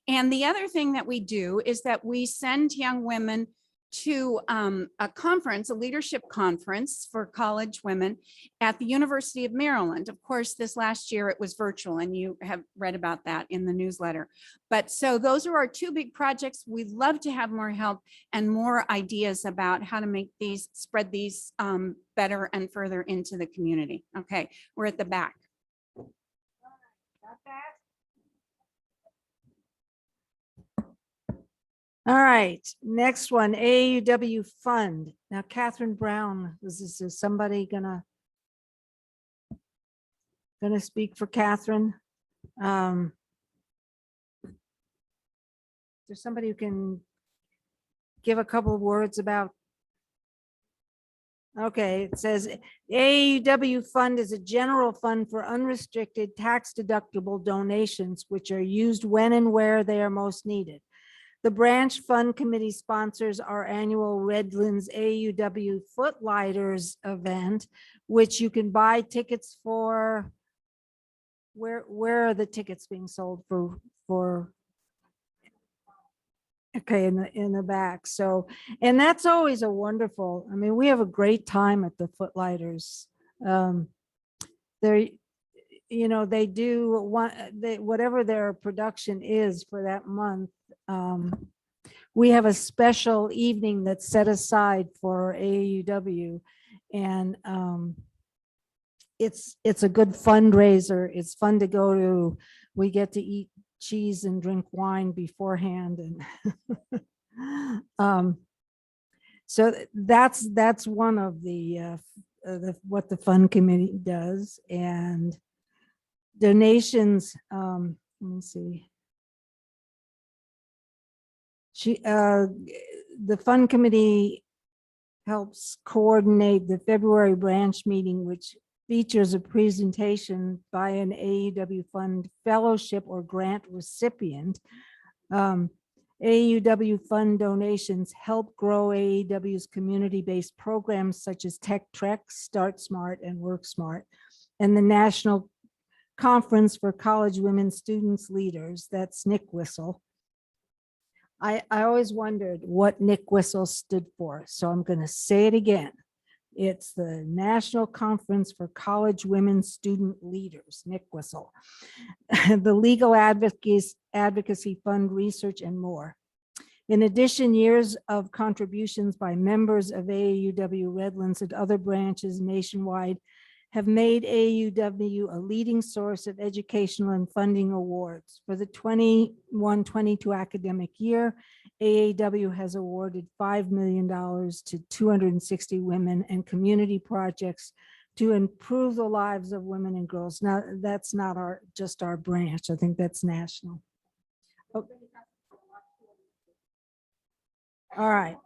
And the other thing that we do is that we send young women to a conference, a leadership conference for college women at the University of Maryland. Of course, this last year it was virtual, and you have read about that in the newsletter. But so those are our two big projects. We'd love to have more help and more ideas about how to make these, spread these better and further into the community. Okay, we're at the back. Got that? All right, next one, AAUW Fund. Now, Catherine Brown, is somebody gonna speak for Catherine? There's somebody who can give a couple of words about. Okay, it says AAUW Fund is a general fund for unrestricted tax deductible donations, which are used when and where they are most needed. The branch fund committee sponsors our annual Redlands AAUW Footlighters event, which you can buy tickets for. Where are the tickets being sold for? Okay, in the back. So, and that's always a wonderful, I mean, we have a great time at the Footlighters. They're, you know, they do whatever their production is for that month. We have a special evening that's set aside for AAUW, and it's a good fundraiser. It's fun to go to. We get to eat cheese and drink wine beforehand, and so that's one of the what the fund committee does. And donations, let me see. The fund committee helps coordinate the February branch meeting, which features a presentation by an AAUW Fund fellowship or grant recipient. AAUW Fund donations help grow AAUW's community-based programs such as Tech Trek, Start Smart, and Work Smart, and the National Conference for College Women Students Leaders, that's NICWSL. I always wondered what NICWSL stood for, so I'm going to say it again. It's the National Conference for College Women Student Leaders, NICWSL, the Legal Advocacy Fund Research, and more. In addition, years of contributions by members of AAUW Redlands and other branches nationwide have made AAUW a leading source of educational and funding awards. For the 21-22 academic year, AAUW has awarded $5 million to 260 women and community projects to improve the lives of women and girls. Now, that's not just our branch. I think that's national. Oh. All right.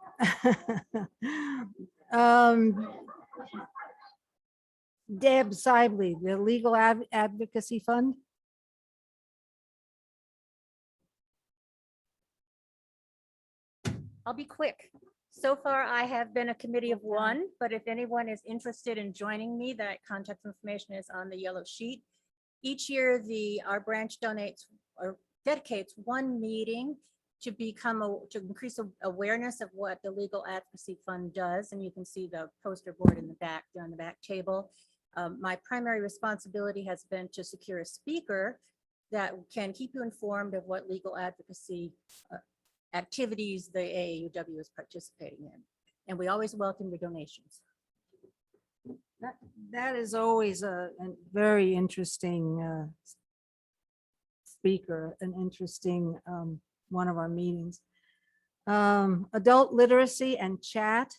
Deb Sibley, the Legal Advocacy Fund. I'll be quick. So far, I have been a committee of one, but if anyone is interested in joining me, that contact information is on the yellow sheet. Each year, our branch donates or dedicates one meeting to increase awareness of what the Legal Advocacy Fund does. And you can see the poster board in the back, there on the back table. My primary responsibility has been to secure a speaker that can keep you informed of what legal advocacy activities the AAUW is participating in. And we always welcome your donations. That is always a very interesting speaker, an interesting one of our meetings. Adult literacy and chat.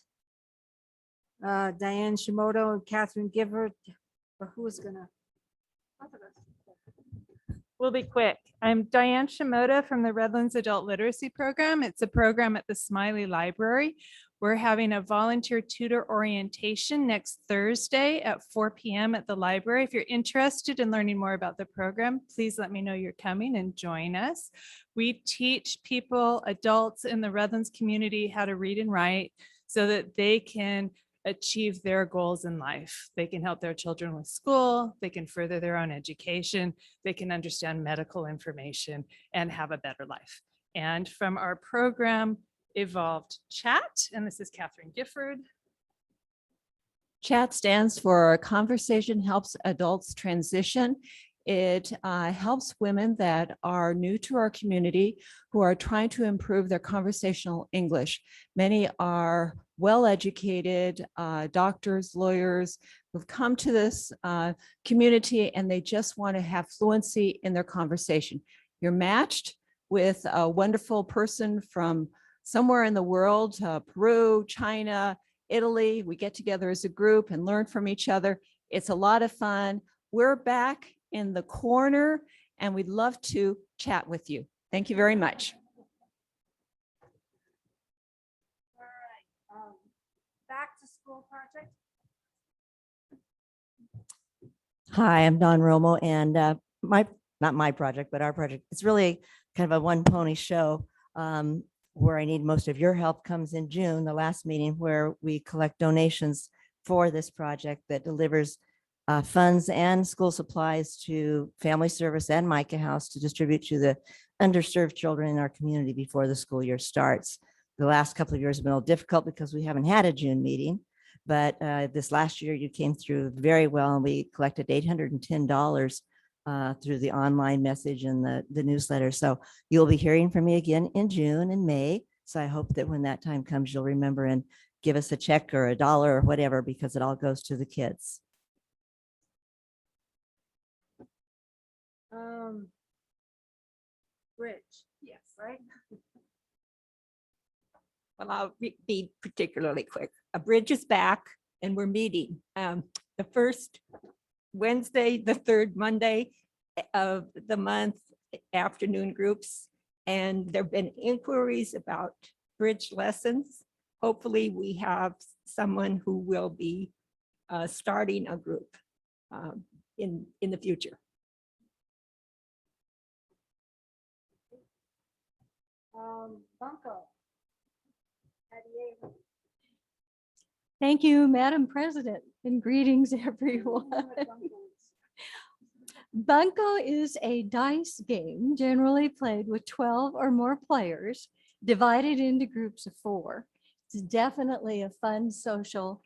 Diane Shimoto and Catherine Gifford. Or who is gonna? We'll be quick. I'm Diane Shimoda from the Redlands Adult Literacy Program. It's a program at the Smiley Library. We're having a volunteer tutor orientation next Thursday at 4 p.m. at the library. If you're interested in learning more about the program, please let me know you're coming and join us. We teach people, adults in the Redlands community, how to read and write so that they can achieve their goals in life. They can help their children with school, they can further their own education, they can understand medical information and have a better life. And from our program evolved chat, and this is Catherine Gifford. Chat stands for Conversation Helps Adults Transition. It helps women that are new to our community who are trying to improve their conversational English. Many are well-educated doctors, lawyers who've come to this community and they just want to have fluency in their conversation. You're matched with a wonderful person from somewhere in the world, Peru, China, Italy. We get together as a group and learn from each other. It's a lot of fun. We're back in the corner and we'd love to chat with you. Thank you very much. All right. Back to school project. Hi, I'm Dawn Romo, and not my project, but our project. It's really kind of a one pony show. Where I need most of your help comes in June, the last meeting where we collect donations for this project that delivers funds and school supplies to Family Service and Micah House to distribute to the underserved children in our community before the school year starts. The last couple of years have been a little difficult because we haven't had a June meeting, but this last year you came through very well and we collected $810 through the online message and the newsletter. So you'll be hearing from me again in June and May. So I hope that when that time comes, you'll remember and give us a check or $1 or whatever, because it all goes to the kids. Rich. Yes. Right. Well, I'll be particularly quick. A bridge is back and we're meeting the first Wednesday, the third Monday of the month, afternoon groups. And there've been inquiries about bridge lessons. Hopefully we have someone who will be starting a group in the future. Bunko. Thank you, Madam President, and greetings, everyone. Bunko is a dice game generally played with 12 or more players, divided into groups of 4. It's definitely a fun social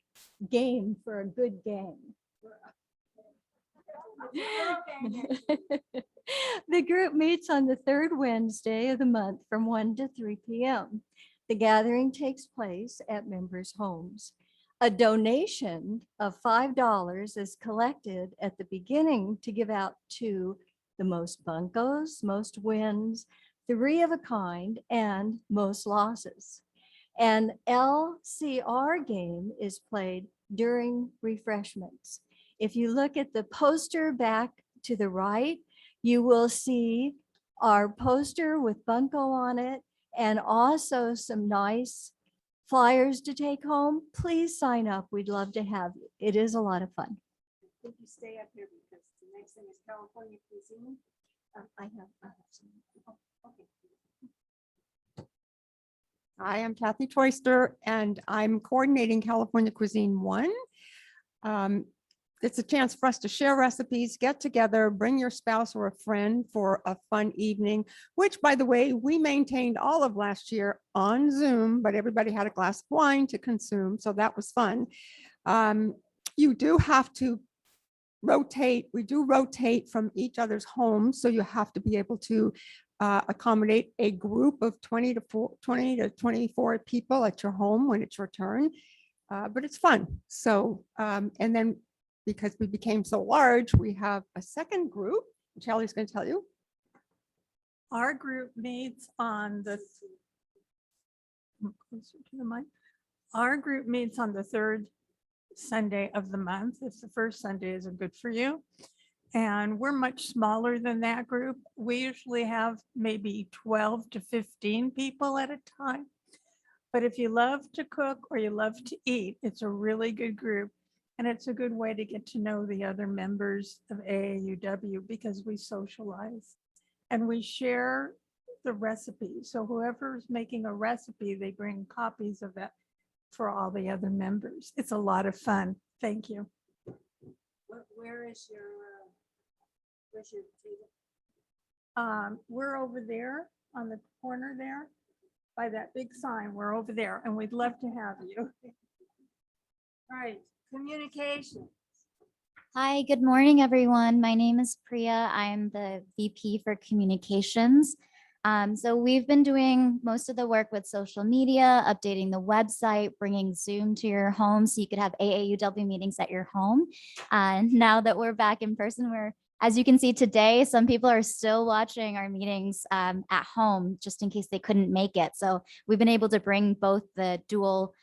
game for a good gang. The group meets on the third Wednesday of the month from 1 to 3 p.m. The gathering takes place at members' homes. A donation of $5 is collected at the beginning to give out to the most bunkos, most wins, 3 of a kind, and most losses. An LCR game is played during refreshments. If you look at the poster back to the right, you will see our poster with Bunko on it and also some nice flyers to take home. Please sign up. We'd love to have you. It is a lot of fun. I think you stay up here because the next thing is California cuisine. I have some. Oh, okay. Hi, I'm Kathy Toyster and I'm coordinating California Cuisine 1. it's a chance for us to share recipes, get together, bring your spouse or a friend for a fun evening, which, by the way, we maintained all of last year on Zoom, but everybody had a glass of wine to consume, so that was fun. You do have to rotate. We do rotate from each other's homes, so you have to be able to accommodate a group of 20 to 24 people at your home when it's your turn. But it's fun. So, and then because we became so large, we have a second group. Charlie's going to tell you. Our group meets on the closer to the mic. Our group meets on the third Sunday of the month. If the first Sunday isn't good for you. And we're much smaller than that group. We usually have maybe 12 to 15 people at a time. But if you love to cook or you love to eat, it's a really good group. And it's a good way to get to know the other members of AAUW because we socialize and we share the recipe. So whoever's making a recipe, they bring copies of it for all the other members. It's a lot of fun. Thank you. Where is your table? We're over there on the corner there by that big sign. We're over there and we'd love to have you. All right, communication. Hi, good morning, everyone. My name is Priya. I'm the VP for Communications. So we've been doing most of the work with social media, updating the website, bringing Zoom to your home so you could have AAUW meetings at your home. And now that we're back in person, as you can see today, some people are still watching our meetings at home just in case they couldn't make it. So we've been able to bring both the dual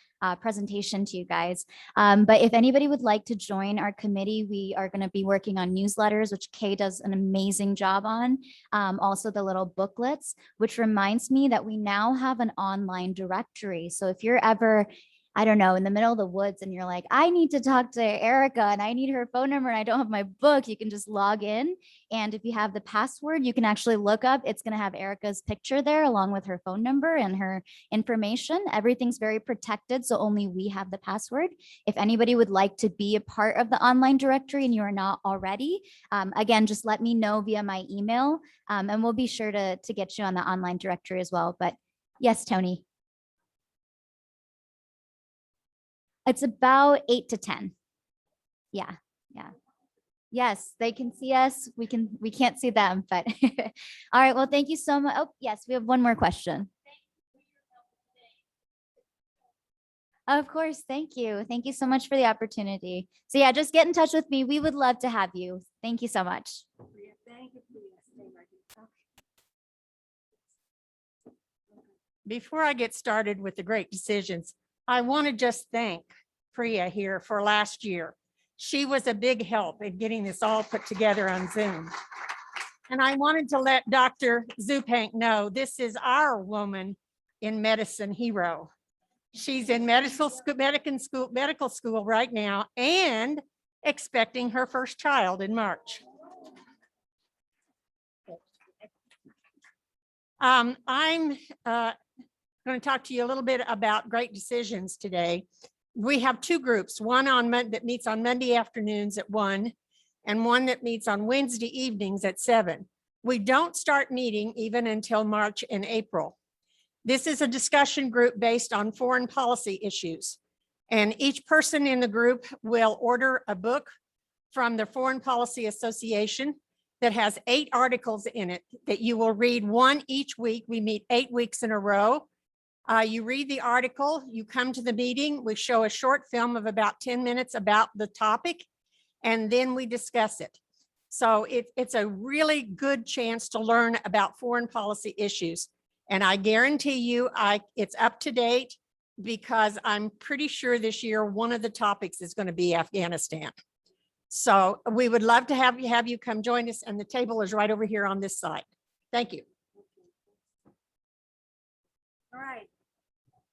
presentation to you guys. But if anybody would like to join our committee, we are going to be working on newsletters, which Kay does an amazing job on. Also the little booklets, which reminds me that we now have an online directory. So if you're ever, I don't know, in the middle of the woods and you're like, I need to talk to Erica and I need her phone number and I don't have my book, you can just log in. And if you have the password, you can actually look up, it's going to have Erica's picture there along with her phone number and her information. Everything's very protected, so only we have the password. If anybody would like to be a part of the online directory and you are not already, again, just let me know via my email and we'll be sure to get you on the online directory as well. But yes, Tony. It's about 8 to 10. Yeah. Yes, they can see us. We can't see them, but all right. Well, thank you so much. Oh, yes, we have one more question. Of course. Thank you. Thank you so much for the opportunity. So yeah, just get in touch with me. We would love to have you. Thank you so much. Before I get started with the great decisions, I want to just thank Priya here for last year. She was a big help in getting this all put together on Zoom. And I wanted to let Dr. Zupank know this is our woman in medicine hero. She's in medical school right now and expecting her first child in March. I'm going to talk to you a little bit about great decisions today. We have two groups, one that meets on Monday afternoons at 1 and one that meets on Wednesday evenings at 7. We don't start meeting even until March and April. This is a discussion group based on foreign policy issues. And each person in the group will order a book from the Foreign Policy Association that has 8 articles in it that you will read one each week. We meet 8 weeks in a row. You read the article, you come to the meeting, we show a short film of about 10 minutes about the topic, and then we discuss it. So it's a really good chance to learn about foreign policy issues. And I guarantee you it's up to date because I'm pretty sure this year one of the topics is going to be Afghanistan. So we would love to have you come join us, and the table is right over here on this side. Thank you. All right.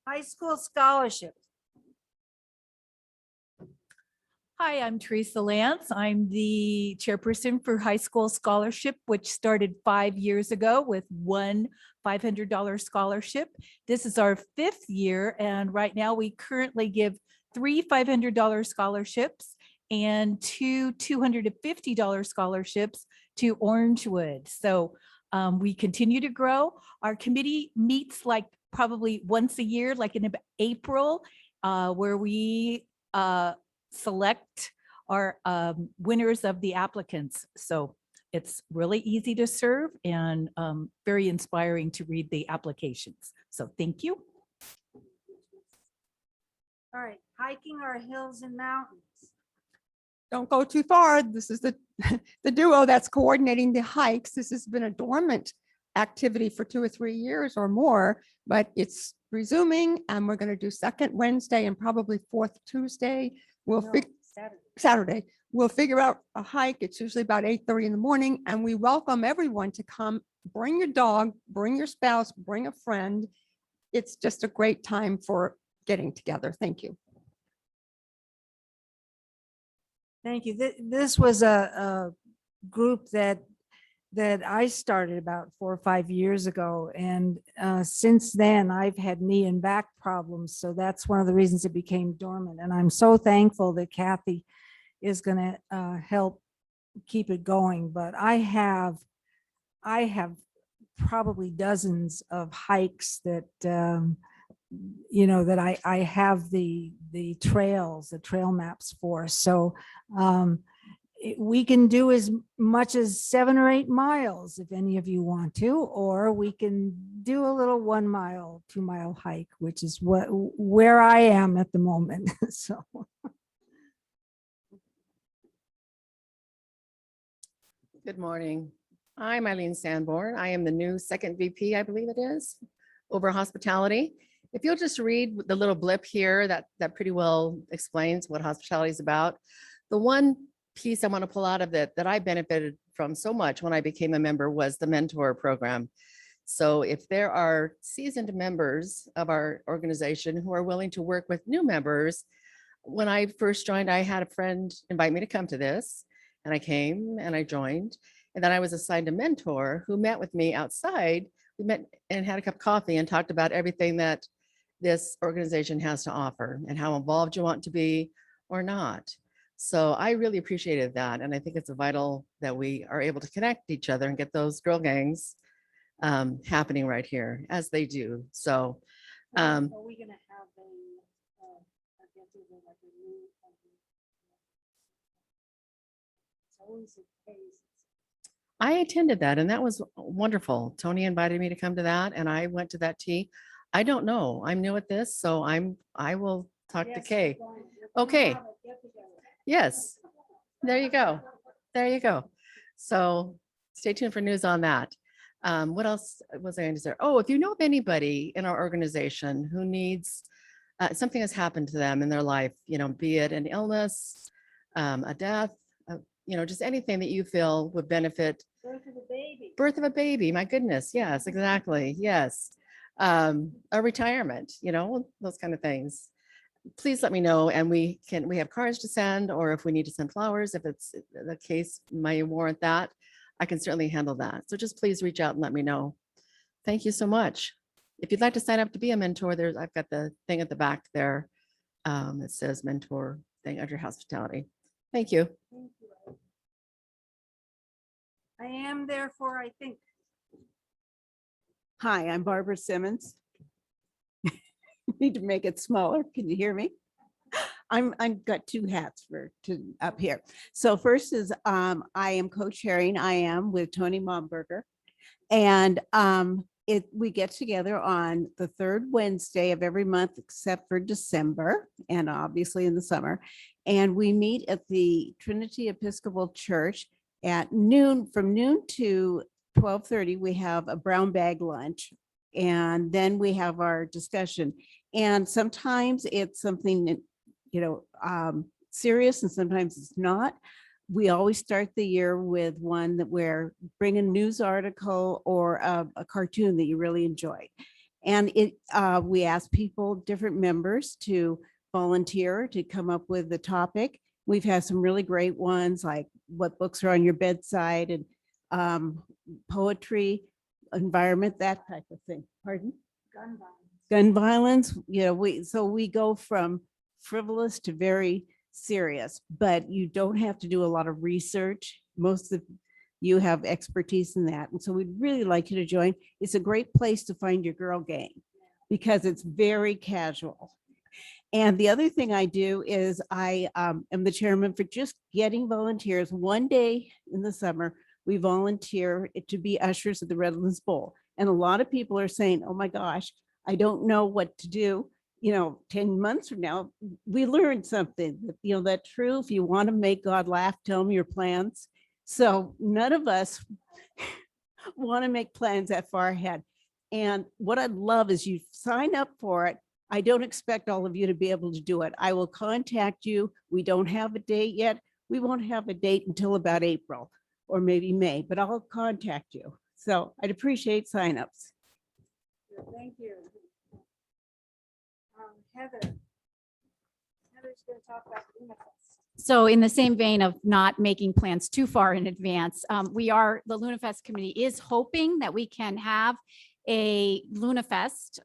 High school scholarship. Hi, I'm Teresa Lance. I'm the chairperson for High School Scholarship, which started 5 years ago with one $500 scholarship. This is our 5th year, and right now we currently give 3 $500 scholarships and two $250 scholarships to Orangewood. So we continue to grow. Our committee meets like probably once a year, like in April, where we select our winners of the applicants. So it's really easy to serve and very inspiring to read the applications. So thank you. All right, hiking our hills and mountains. Don't go too far. This is the, the duo that's coordinating the hikes. This has been a dormant activity for 2 or 3 years or more, but it's resuming and we're going to do second Wednesday and probably fourth Tuesday. We'll No, Saturday. We'll figure out a hike. It's usually about 8:30 in the morning and we welcome everyone to come. Bring your dog, bring your spouse, bring a friend. It's just a great time for getting together. Thank you. Thank you. This was a group that I started about 4 or 5 years ago. And since then I've had knee and back problems. So that's one of the reasons it became dormant. And I'm so thankful that Kathy is going to help keep it going. But I have probably dozens of hikes that, that I have the trails, the trail maps for. So we can do as much as 7 or 8 miles if any of you want to, or we can do a little 1 mile, 2 mile hike, which is where I am at the moment. So. Good morning. I'm Eileen Sanborn. I am the new second VP, I believe it is, over hospitality. If you'll just read the little blip here, that pretty well explains what hospitality is about. The one piece I want to pull out of it that I benefited from so much when I became a member was the mentor program. So if there are seasoned members of our organization who are willing to work with new members, when I first joined, I had a friend invite me to come to this, and I came and I joined. And then I was assigned a mentor who met with me outside. We met and had a cup of coffee and talked about everything that this organization has to offer and how involved you want to be or not. So I really appreciated that. And I think it's vital that we are able to connect each other and get those girl gangs happening right here as they do. So Are we going to have a get-together like a new? It's always a case. I attended that and that was wonderful. Tony invited me to come to that and I went to that tea. I don't know. I'm new at this, so I will talk to Kay. Okay. Yes. There you go. There you go. So stay tuned for news on that. What else was I going to say? Oh, if you know of anybody in our organization who needs something has happened to them in their life, be it an illness, a death, just anything that you feel would benefit. Birth of a baby. Birth of a baby. My goodness. Yes, exactly. Yes. A retirement, those kind of things. Please let me know. And we have cards to send, or if we need to send flowers, if it's the case may warrant that, I can certainly handle that. So just please reach out and let me know. Thank you so much. If you'd like to sign up to be a mentor, I've got the thing at the back there. It says mentor thing under hospitality. Thank you. Thank you. I am therefore, I think. Hi, I'm Barbara Simmons. Need to make it smaller. Can you hear me? I've got 2 hats up here. So first is I am co-chairing. I am with Tony Momberger, and we get together on the 3rd Wednesday of every month except for December and obviously in the summer. And we meet at the Trinity Episcopal Church at noon. From noon to 12:30, we have a brown bag lunch, and then we have our discussion. And sometimes it's something that, serious, and sometimes it's not. We always start the year with one that we're bring a news article or a cartoon that you really enjoyed. And we ask people, different members, to volunteer to come up with the topic. We've had some really great ones, like what books are on your bedside, and poetry, environment, that type of thing. Pardon? Gun violence. Gun violence. We go from frivolous to very serious, but you don't have to do a lot of research. Most of you have expertise in that. And so we'd really like you to join. It's a great place to find your girl gang because it's very casual. And the other thing I do is I am the chairman for just getting volunteers. One day in the summer, we volunteer to be ushers at the Redlands Bowl. And a lot of people are saying, oh my gosh, I don't know what to do. 10 months from now, we learned something, that's true. If you want to make God laugh, tell him your plans. So none of us want to make plans that far ahead. And what I'd love is you sign up for it. I don't expect all of you to be able to do it. I will contact you. We don't have a date yet. We won't have a date until about April or maybe May, but I'll contact you. So I'd appreciate signups. Thank you. Heather. Heather's going to talk about Lunafest. So in the same vein of not making plans too far in advance, the Lunafest committee is hoping that we can have a Lunafest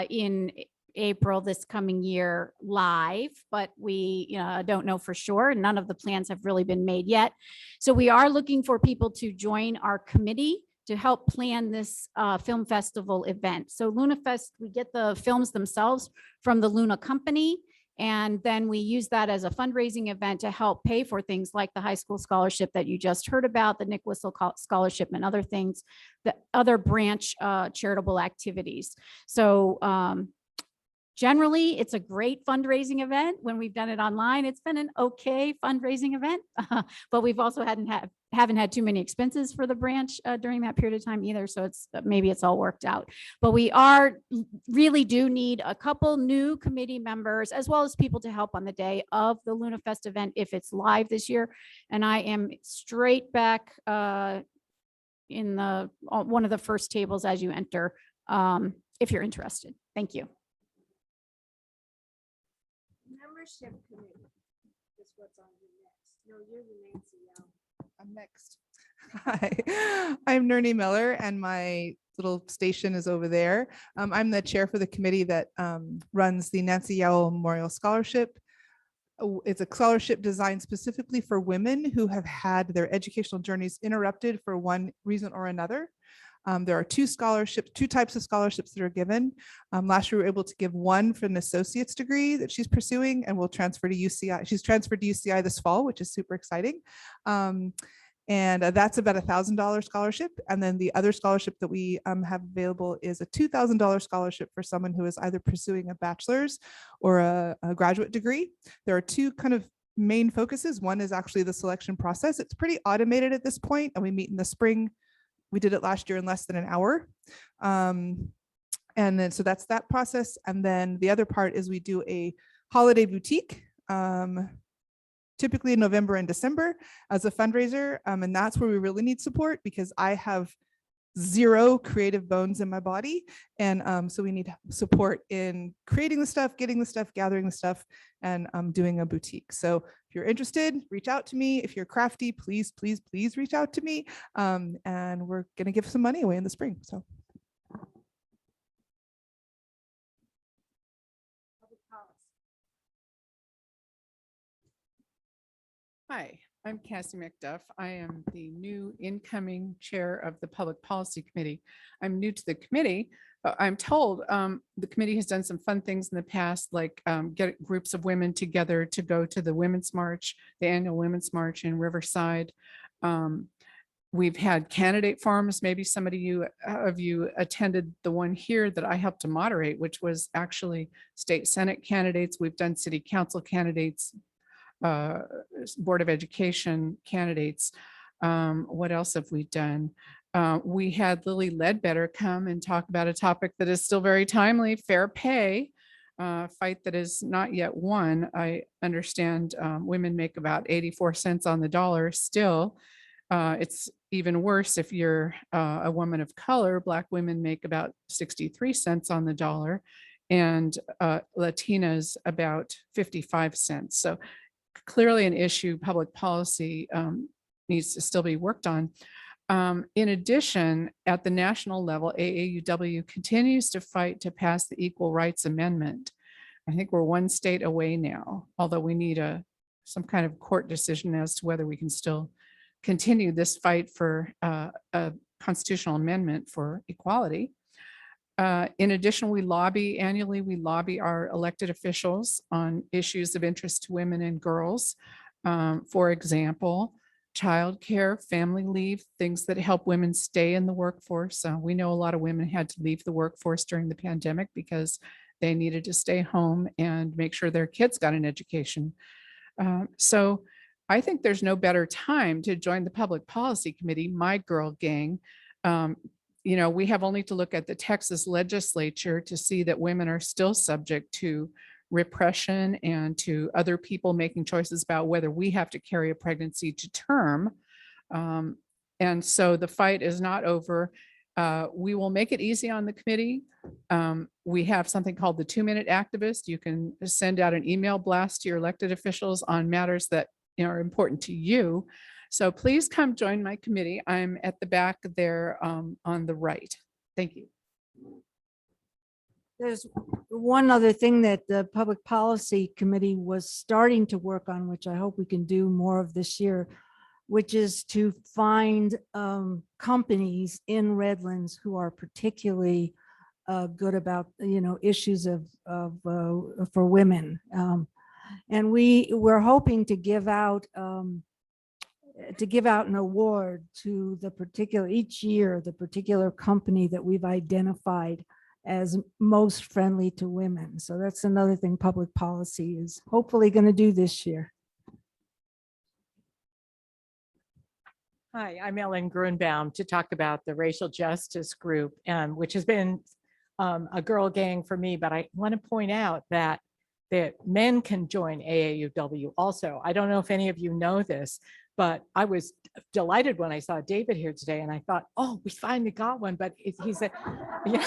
in April this coming year live, but we don't know for sure. None of the plans have really been made yet. So we are looking for people to join our committee to help plan this film festival event. So Lunafest, we get the films themselves from the Luna company, and then we use that as a fundraising event to help pay for things like the high school scholarship that you just heard about, the Nick Whistle scholarship and other things, the other branch charitable activities. So generally, it's a great fundraising event. When we've done it online, it's been an okay fundraising event, but we've also haven't had too many expenses for the branch during that period of time either. So maybe it's all worked out. But we really do need a couple new committee members as well as people to help on the day of the Lunafest event if it's live this year. And I am straight back in one of the first tables as you enter if you're interested. Thank you. Membership committee is what's on your next. No, you're the Nancy Aaw. I'm next. Hi, I'm Nernie Miller and my little station is over there. I'm the chair for the committee that runs the Nancy Aaw Memorial Scholarship. It's a scholarship designed specifically for women who have had their educational journeys interrupted for one reason or another. There are two types of scholarships that are given. Last year, we were able to give one for an associate's degree that she's pursuing and will transfer to UCI. She's transferred to UCI this fall, which is super exciting. And that's about $1,000 scholarship. And then the other scholarship that we have available is a $2,000 scholarship for someone who is either pursuing a bachelor's or a graduate degree. There are two kind of main focuses. One is actually the selection process. It's pretty automated at this point, and we meet in the spring. We did it last year in less than an hour. And then, so that's that process. And then the other part is we do a holiday boutique, typically in November and December as a fundraiser. And that's where we really need support because I have zero creative bones in my body. And so we need support in creating the stuff, getting the stuff, gathering the stuff, and doing a boutique. So if you're interested, reach out to me. If you're crafty, please, please, please reach out to me. And we're going to give some money away in the spring. So. Hi, I'm Cassie McDuff. I am the new incoming chair of the Public Policy Committee. I'm new to the committee, but I'm told the committee has done some fun things in the past, like get groups of women together to go to the Women's March, the annual Women's March in Riverside. We've had candidate forums. Maybe somebody of you attended the one here that I helped to moderate, which was actually state Senate candidates. We've done city council candidates, Board of Education candidates. What else have we done? We had Lily Ledbetter come and talk about a topic that is still very timely, fair pay, fight that is not yet won. I understand women make about 84 cents on the dollar still. It's even worse if you're a woman of color. Black women make about 63 cents on the dollar, and Latinas about 55 cents. So clearly an issue public policy needs to still be worked on. In addition, at the national level, AAUW continues to fight to pass the Equal Rights Amendment. I think we're one state away now, although we need a some kind of court decision as to whether we can still continue this fight for a constitutional amendment for equality. In addition, annually, we lobby our elected officials on issues of interest to women and girls. For example, childcare, family leave, things that help women stay in the workforce. We know a lot of women had to leave the workforce during the pandemic because they needed to stay home and make sure their kids got an education. So I think there's no better time to join the Public Policy Committee, my girl gang. You know, we have only to look at the Texas legislature to see that women are still subject to repression and to other people making choices about whether we have to carry a pregnancy to term. And so the fight is not over. We will make it easy on the committee. We have something called the 2-minute activist. You can send out an email blast to your elected officials on matters that are important to you. So please come join my committee. I'm at the back there on the right. Thank you. There's one other thing that the Public Policy Committee was starting to work on, which I hope we can do more of this year, which is to find companies in Redlands who are particularly good about, issues for women. And we're hoping to give out an award to each year, the particular company that we've identified as most friendly to women. So that's another thing public policy is hopefully going to do this year. Hi, I'm Ellen Grunbaum to talk about the Racial Justice Group, which has been a girl gang for me, but I want to point out that men can join AAUW also. I don't know if any of you know this, but I was delighted when I saw David here today and I thought, oh, we finally got one, but he said, yeah.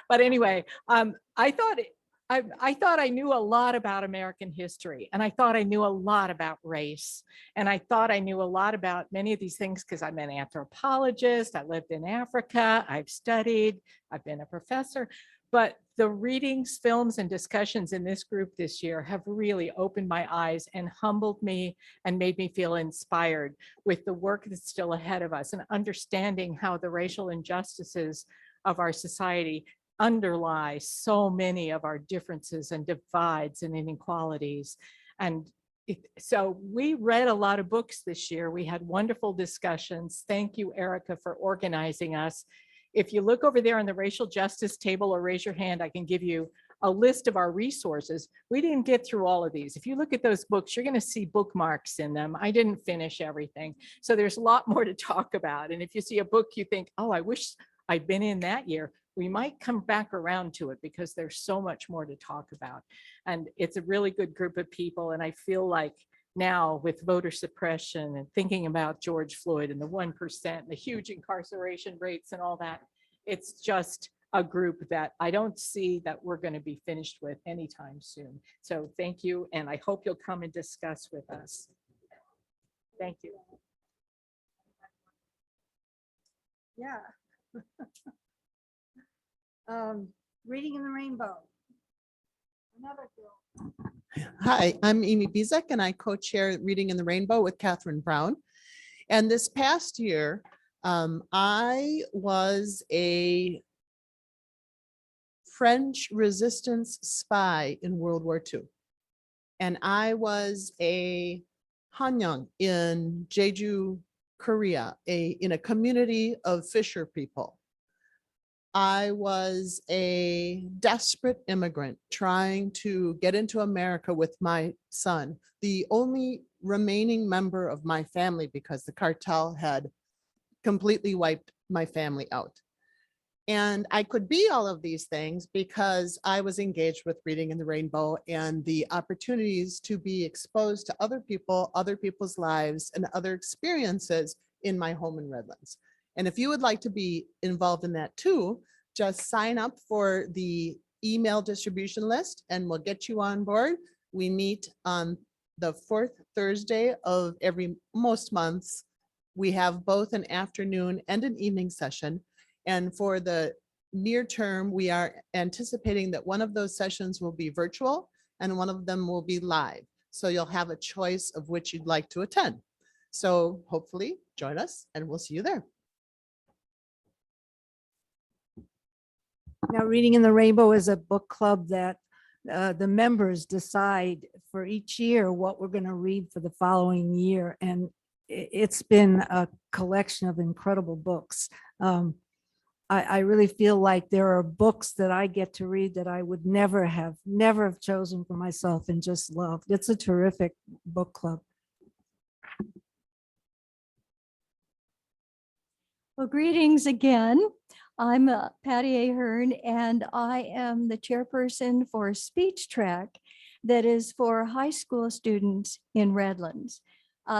But anyway, I thought I knew a lot about American history, and I thought I knew a lot about race, and I thought I knew a lot about many of these things because I'm an anthropologist. I lived in Africa. I've studied. I've been a professor. But the readings, films, and discussions in this group this year have really opened my eyes and humbled me and made me feel inspired with the work that's still ahead of us and understanding how the racial injustices of our society underlie so many of our differences and divides and inequalities. And so we read a lot of books this year. We had wonderful discussions. Thank you, Erica, for organizing us. If you look over there on the racial justice table or raise your hand, I can give you a list of our resources. We didn't get through all of these. If you look at those books, you're going to see bookmarks in them. I didn't finish everything. So there's a lot more to talk about. And if you see a book you think, oh, I wish I'd been in that year, we might come back around to it because there's so much more to talk about. And it's a really good group of people. And I feel like now with voter suppression and thinking about George Floyd and the 1%, the huge incarceration rates and all that, it's just a group that I don't see that we're going to be finished with anytime soon. So thank you. And I hope you'll come and discuss with us. Thank you. Yeah. Reading in the Rainbow. Another girl. Hi, I'm Amy Bizek and I co-chair Reading in the Rainbow with Catherine Brown. And this past year, I was a French resistance spy in World War II. And I was a Hanyang in Jeju, Korea, in a community of fisher people. I was a desperate immigrant trying to get into America with my son, the only remaining member of my family because the cartel had completely wiped my family out. And I could be all of these things because I was engaged with Reading in the Rainbow and the opportunities to be exposed to other people, other people's lives, and other experiences in my home in Redlands. And if you would like to be involved in that too, just sign up for the email distribution list and we'll get you on board. We meet on the 4th Thursday of most months. We have both an afternoon and an evening session. And for the near term, we are anticipating that one of those sessions will be virtual and one of them will be live. So you'll have a choice of which you'd like to attend. So hopefully join us and we'll see you there. Now, Reading in the Rainbow is a book club that the members decide for each year what we're going to read for the following year. And it's been a collection of incredible books. I really feel like there are books that I get to read that I would never have chosen for myself and just loved. It's a terrific book club. Well, greetings again. I'm Patty Ahern, and I am the chairperson for Speech Track that is for high school students in Redlands.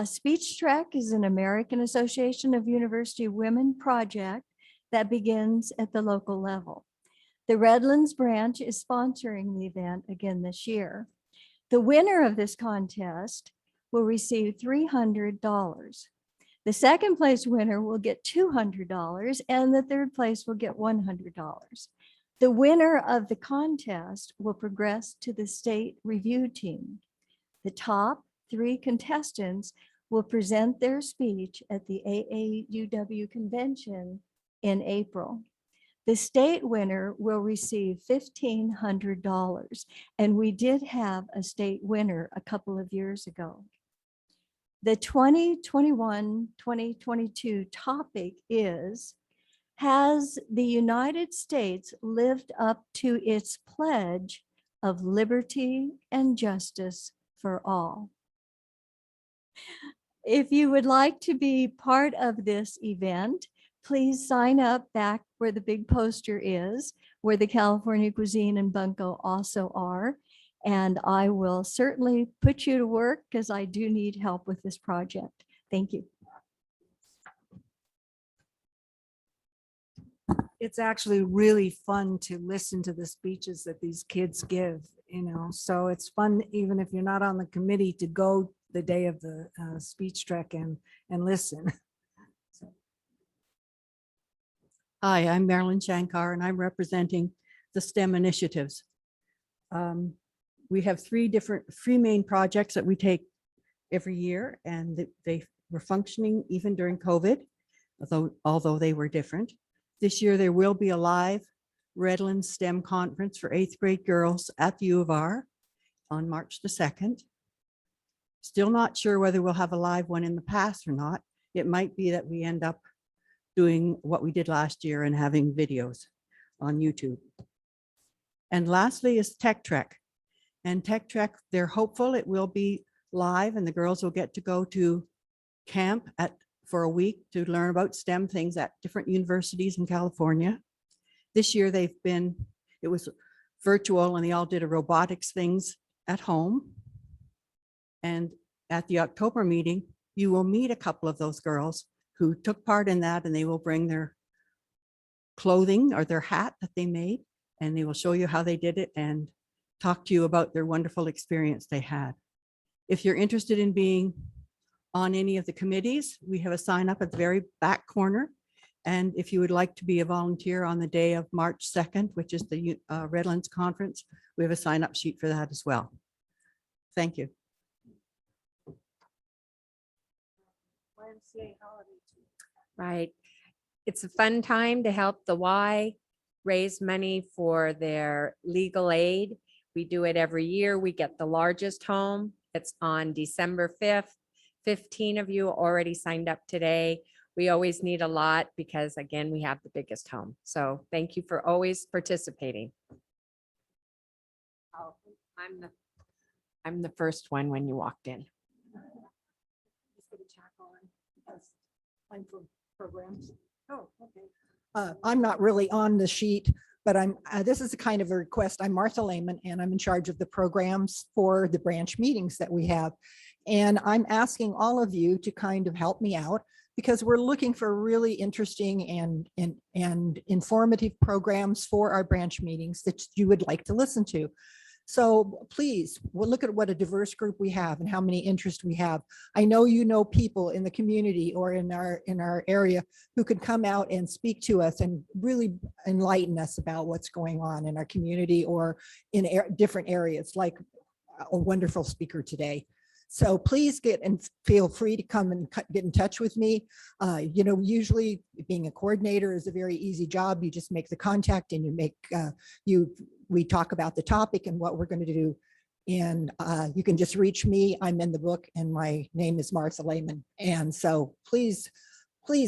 Speech Track is an American Association of University Women project that begins at the local level. The Redlands branch is sponsoring the event again this year. The winner of this contest will receive $300. The second place winner will get $200 and the third place will get $100. The winner of the contest will progress to the state review team. The top 3 contestants will present their speech at the AAUW convention in April. The state winner will receive $1,500, and we did have a state winner a couple of years ago. The 2021-2022 topic is, has the United States lived up to its pledge of liberty and justice for all? If you would like to be part of this event, please sign up back where the big poster is, where the California Cuisine and Bunko also are. And I will certainly put you to work because I do need help with this project. Thank you. It's actually really fun to listen to the speeches that these kids give, so it's fun, even if you're not on the committee, to go the day of the speech track and listen. Hi, I'm Marilyn Shankar, and I'm representing the STEM initiatives. We have three main projects that we take every year, and they were functioning even during COVID, although they were different. This year, there will be a live Redlands STEM conference for 8th grade girls at the U of R on March the 2nd. Still not sure whether we'll have a live one in the past or not. It might be that we end up doing what we did last year and having videos on YouTube. And lastly is Tech Trek. And Tech Trek, they're hopeful it will be live and the girls will get to go to camp for a week to learn about STEM things at different universities in California. This year it was virtual and they all did a robotics things at home. And at the October meeting, you will meet a couple of those girls who took part in that, and they will bring their clothing or their hat that they made, and they will show you how they did it and talk to you about their wonderful experience they had. If you're interested in being on any of the committees, we have a sign up at the very back corner. And if you would like to be a volunteer on the day of March 2nd, which is the Redlands conference, we have a sign up sheet for that as well. Thank you. Right. It's a fun time to help the Y raise money for their legal aid. We do it every year. We get the largest home. It's on December 5th. 15 of you already signed up today. We always need a lot because, again, we have the biggest home. So thank you for always participating. Oh, I'm the first one when you walked in. I'm from programs. Oh, okay. I'm not really on the sheet, but this is a kind of a request. I'm Martha Lehman, and I'm in charge of the programs for the branch meetings that we have. And I'm asking all of you to kind of help me out because we're looking for really interesting and informative programs for our branch meetings that you would like to listen to. So please, we'll look at what a diverse group we have and how many interests we have. I know you know people in the community or in our area who could come out and speak to us and really enlighten us about what's going on in our community or in different areas. Like a wonderful speaker today. So please feel free to come and get in touch with me. You know, usually being a coordinator is a very easy job. You just make the contact and we talk about the topic and what we're going to do. And you can just reach me. I'm in the book and my name is Martha Lehman. And so please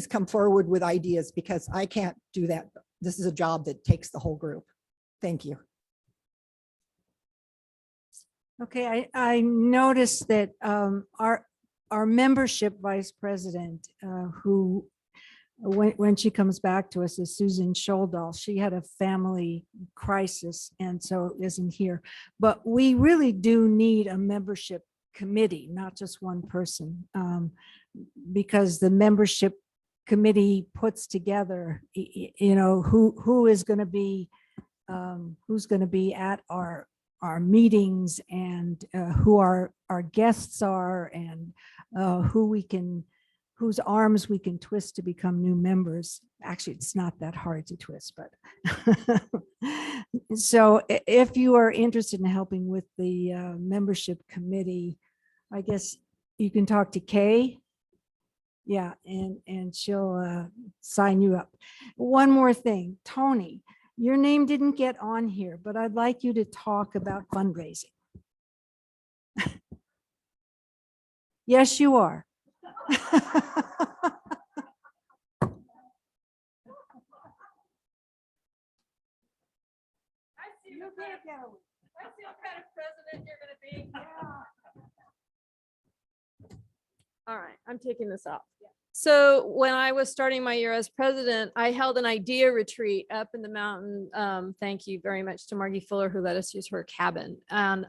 come forward with ideas because I can't do that. This is a job that takes the whole group. Thank you. Okay, I noticed that our membership vice president, who when she comes back to us, is Susan Scholdahl. She had a family crisis and so isn't here. But we really do need a membership committee, not just one person, because the membership committee puts together, you know, who is going to be who's going to be at our meetings and who our guests are and whose arms we can twist to become new members. Actually, it's not that hard to twist, but so if you are interested in helping with the membership committee, I guess you can talk to Kay. Yeah, and she'll sign you up. One more thing, Tony, your name didn't get on here, but I'd like you to talk about fundraising. Yes, you are. All right, I'm taking this off. So when I was starting my year as president, I held an idea retreat up in the mountain. Thank you very much to Margie Fuller who let us use her cabin. And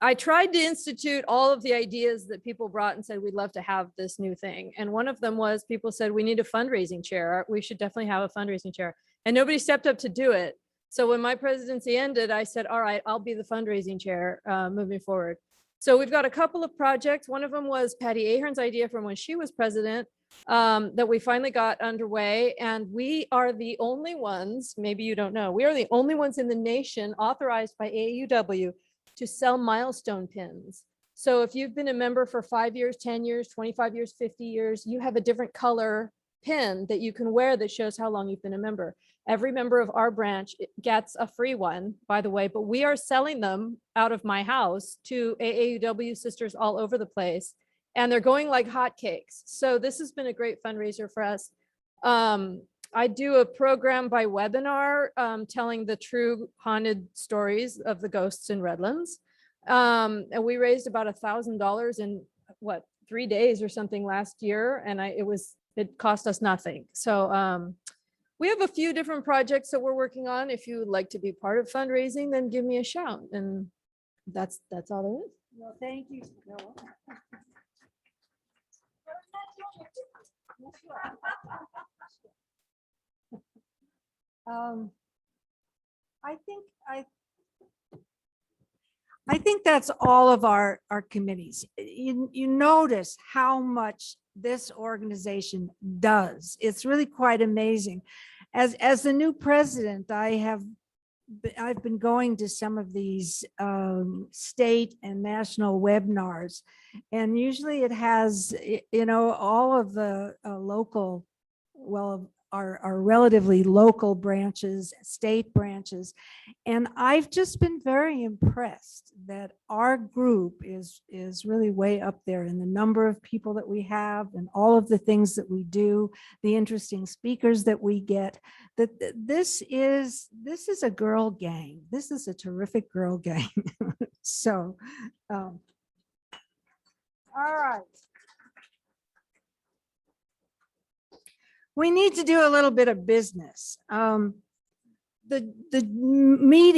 I tried to institute all of the ideas that people brought and said, we'd love to have this new thing. And one of them was people said, we need a fundraising chair. We should definitely have a fundraising chair. And nobody stepped up to do it. So when my presidency ended, I said, all right, I'll be the fundraising chair moving forward. So we've got a couple of projects. One of them was Patty Ahern's idea from when she was president that we finally got underway. And we are the only ones, maybe you don't know, we are the only ones in the nation authorized by AAUW to sell milestone pins. So if you've been a member for 5 years, 10 years, 25 years, 50 years, you have a different color pin that you can wear that shows how long you've been a member. Every member of our branch gets a free one, by the way, but we are selling them out of my house to AAUW sisters all over the place, and they're going like hotcakes. So this has been a great fundraiser for us. I do a program by webinar telling the true haunted stories of the ghosts in Redlands. And we raised about $1,000 in 3 days or something last year, and it cost us nothing. So we have a few different projects that we're working on. If you would like to be part of fundraising, then give me a shout. And that's all there is. Well, thank you. I think that's all of our committees. You notice how much this organization does. It's really quite amazing. As the new president, I've been going to some of these state and national webinars, and usually it has, you know, all of the local, well, our relatively local branches, state branches. And I've just been very impressed that our group is really way up there in the number of people that we have and all of the things that we do, the interesting speakers that we get. That this is a girl gang. This is a terrific girl gang. So, all right. We need to do a little bit of business. The meeting